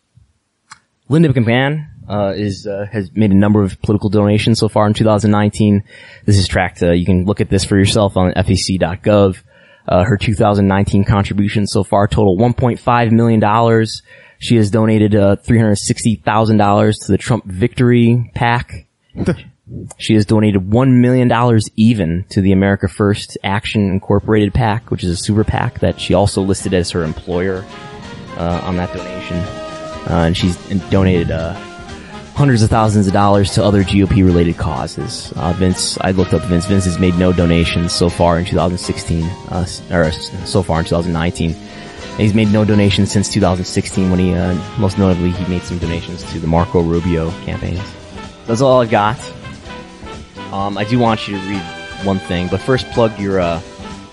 Linda McMahon has made a number of political donations so far in 2019. This is tracked. You can look at this for yourself on FEC.gov. Her 2019 contributions so far total $1.5 million. She has donated $360,000 to the Trump Victory PAC. She has donated $1 million even to the America First Action Incorporated PAC, which is a super PAC that she also listed as her employer on that donation. And she's donated hundreds of thousands of dollars to other GOP-related causes. Vince, I looked up Vince. Vince has made no donations so far in 2016, or so far in 2019. And he's made no donations since 2016 when he, most notably, he made some donations to the Marco Rubio campaigns. That's all I've got. I do want you to read one thing, but first plug your,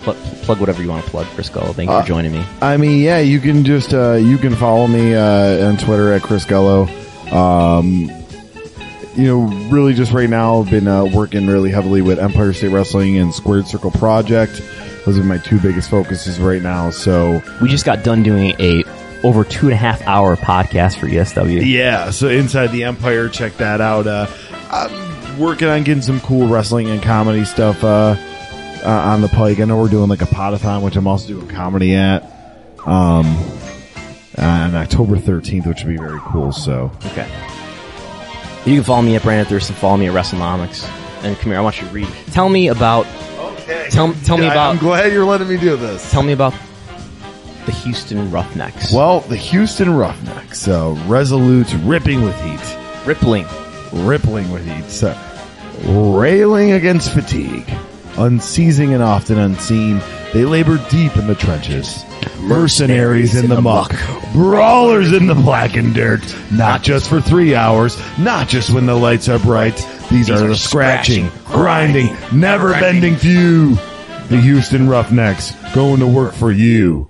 plug whatever you want to plug, Chris Gullo. Thank you for joining me. I mean, yeah, you can just, you can follow me, on Twitter at Chris Gullo. You know, really just right now I've been, working really heavily with Empire State Wrestling and Squared Circle Project. Those are my two biggest focuses right now. So we just got done doing a over 2.5 hour podcast for ESW. Yeah. So Inside the Empire, check that out. I'm working on getting some cool wrestling and comedy stuff, on the pike. I know we're doing like a podathon, which I'm also doing comedy at, on October 13th, which would be very cool. So, okay. You can follow me at Brandon Thurston, follow me at Wrestlenomics. And come here, I want you to read. Tell me about, tell me about, I'm glad you're letting me do this. Tell me about the Houston Roughnecks. Well, the Houston Roughnecks, resolute, ripping with heat. Rippling with heat. So, railing against fatigue. Unceasing and often unseen, they labor deep in the trenches. Mercenaries in the muck, brawlers in the blackened dirt, not just for 3 hours, not just when the lights are bright. These are the scratching, grinding, never-bending few. The Houston Roughnecks, going to work for you.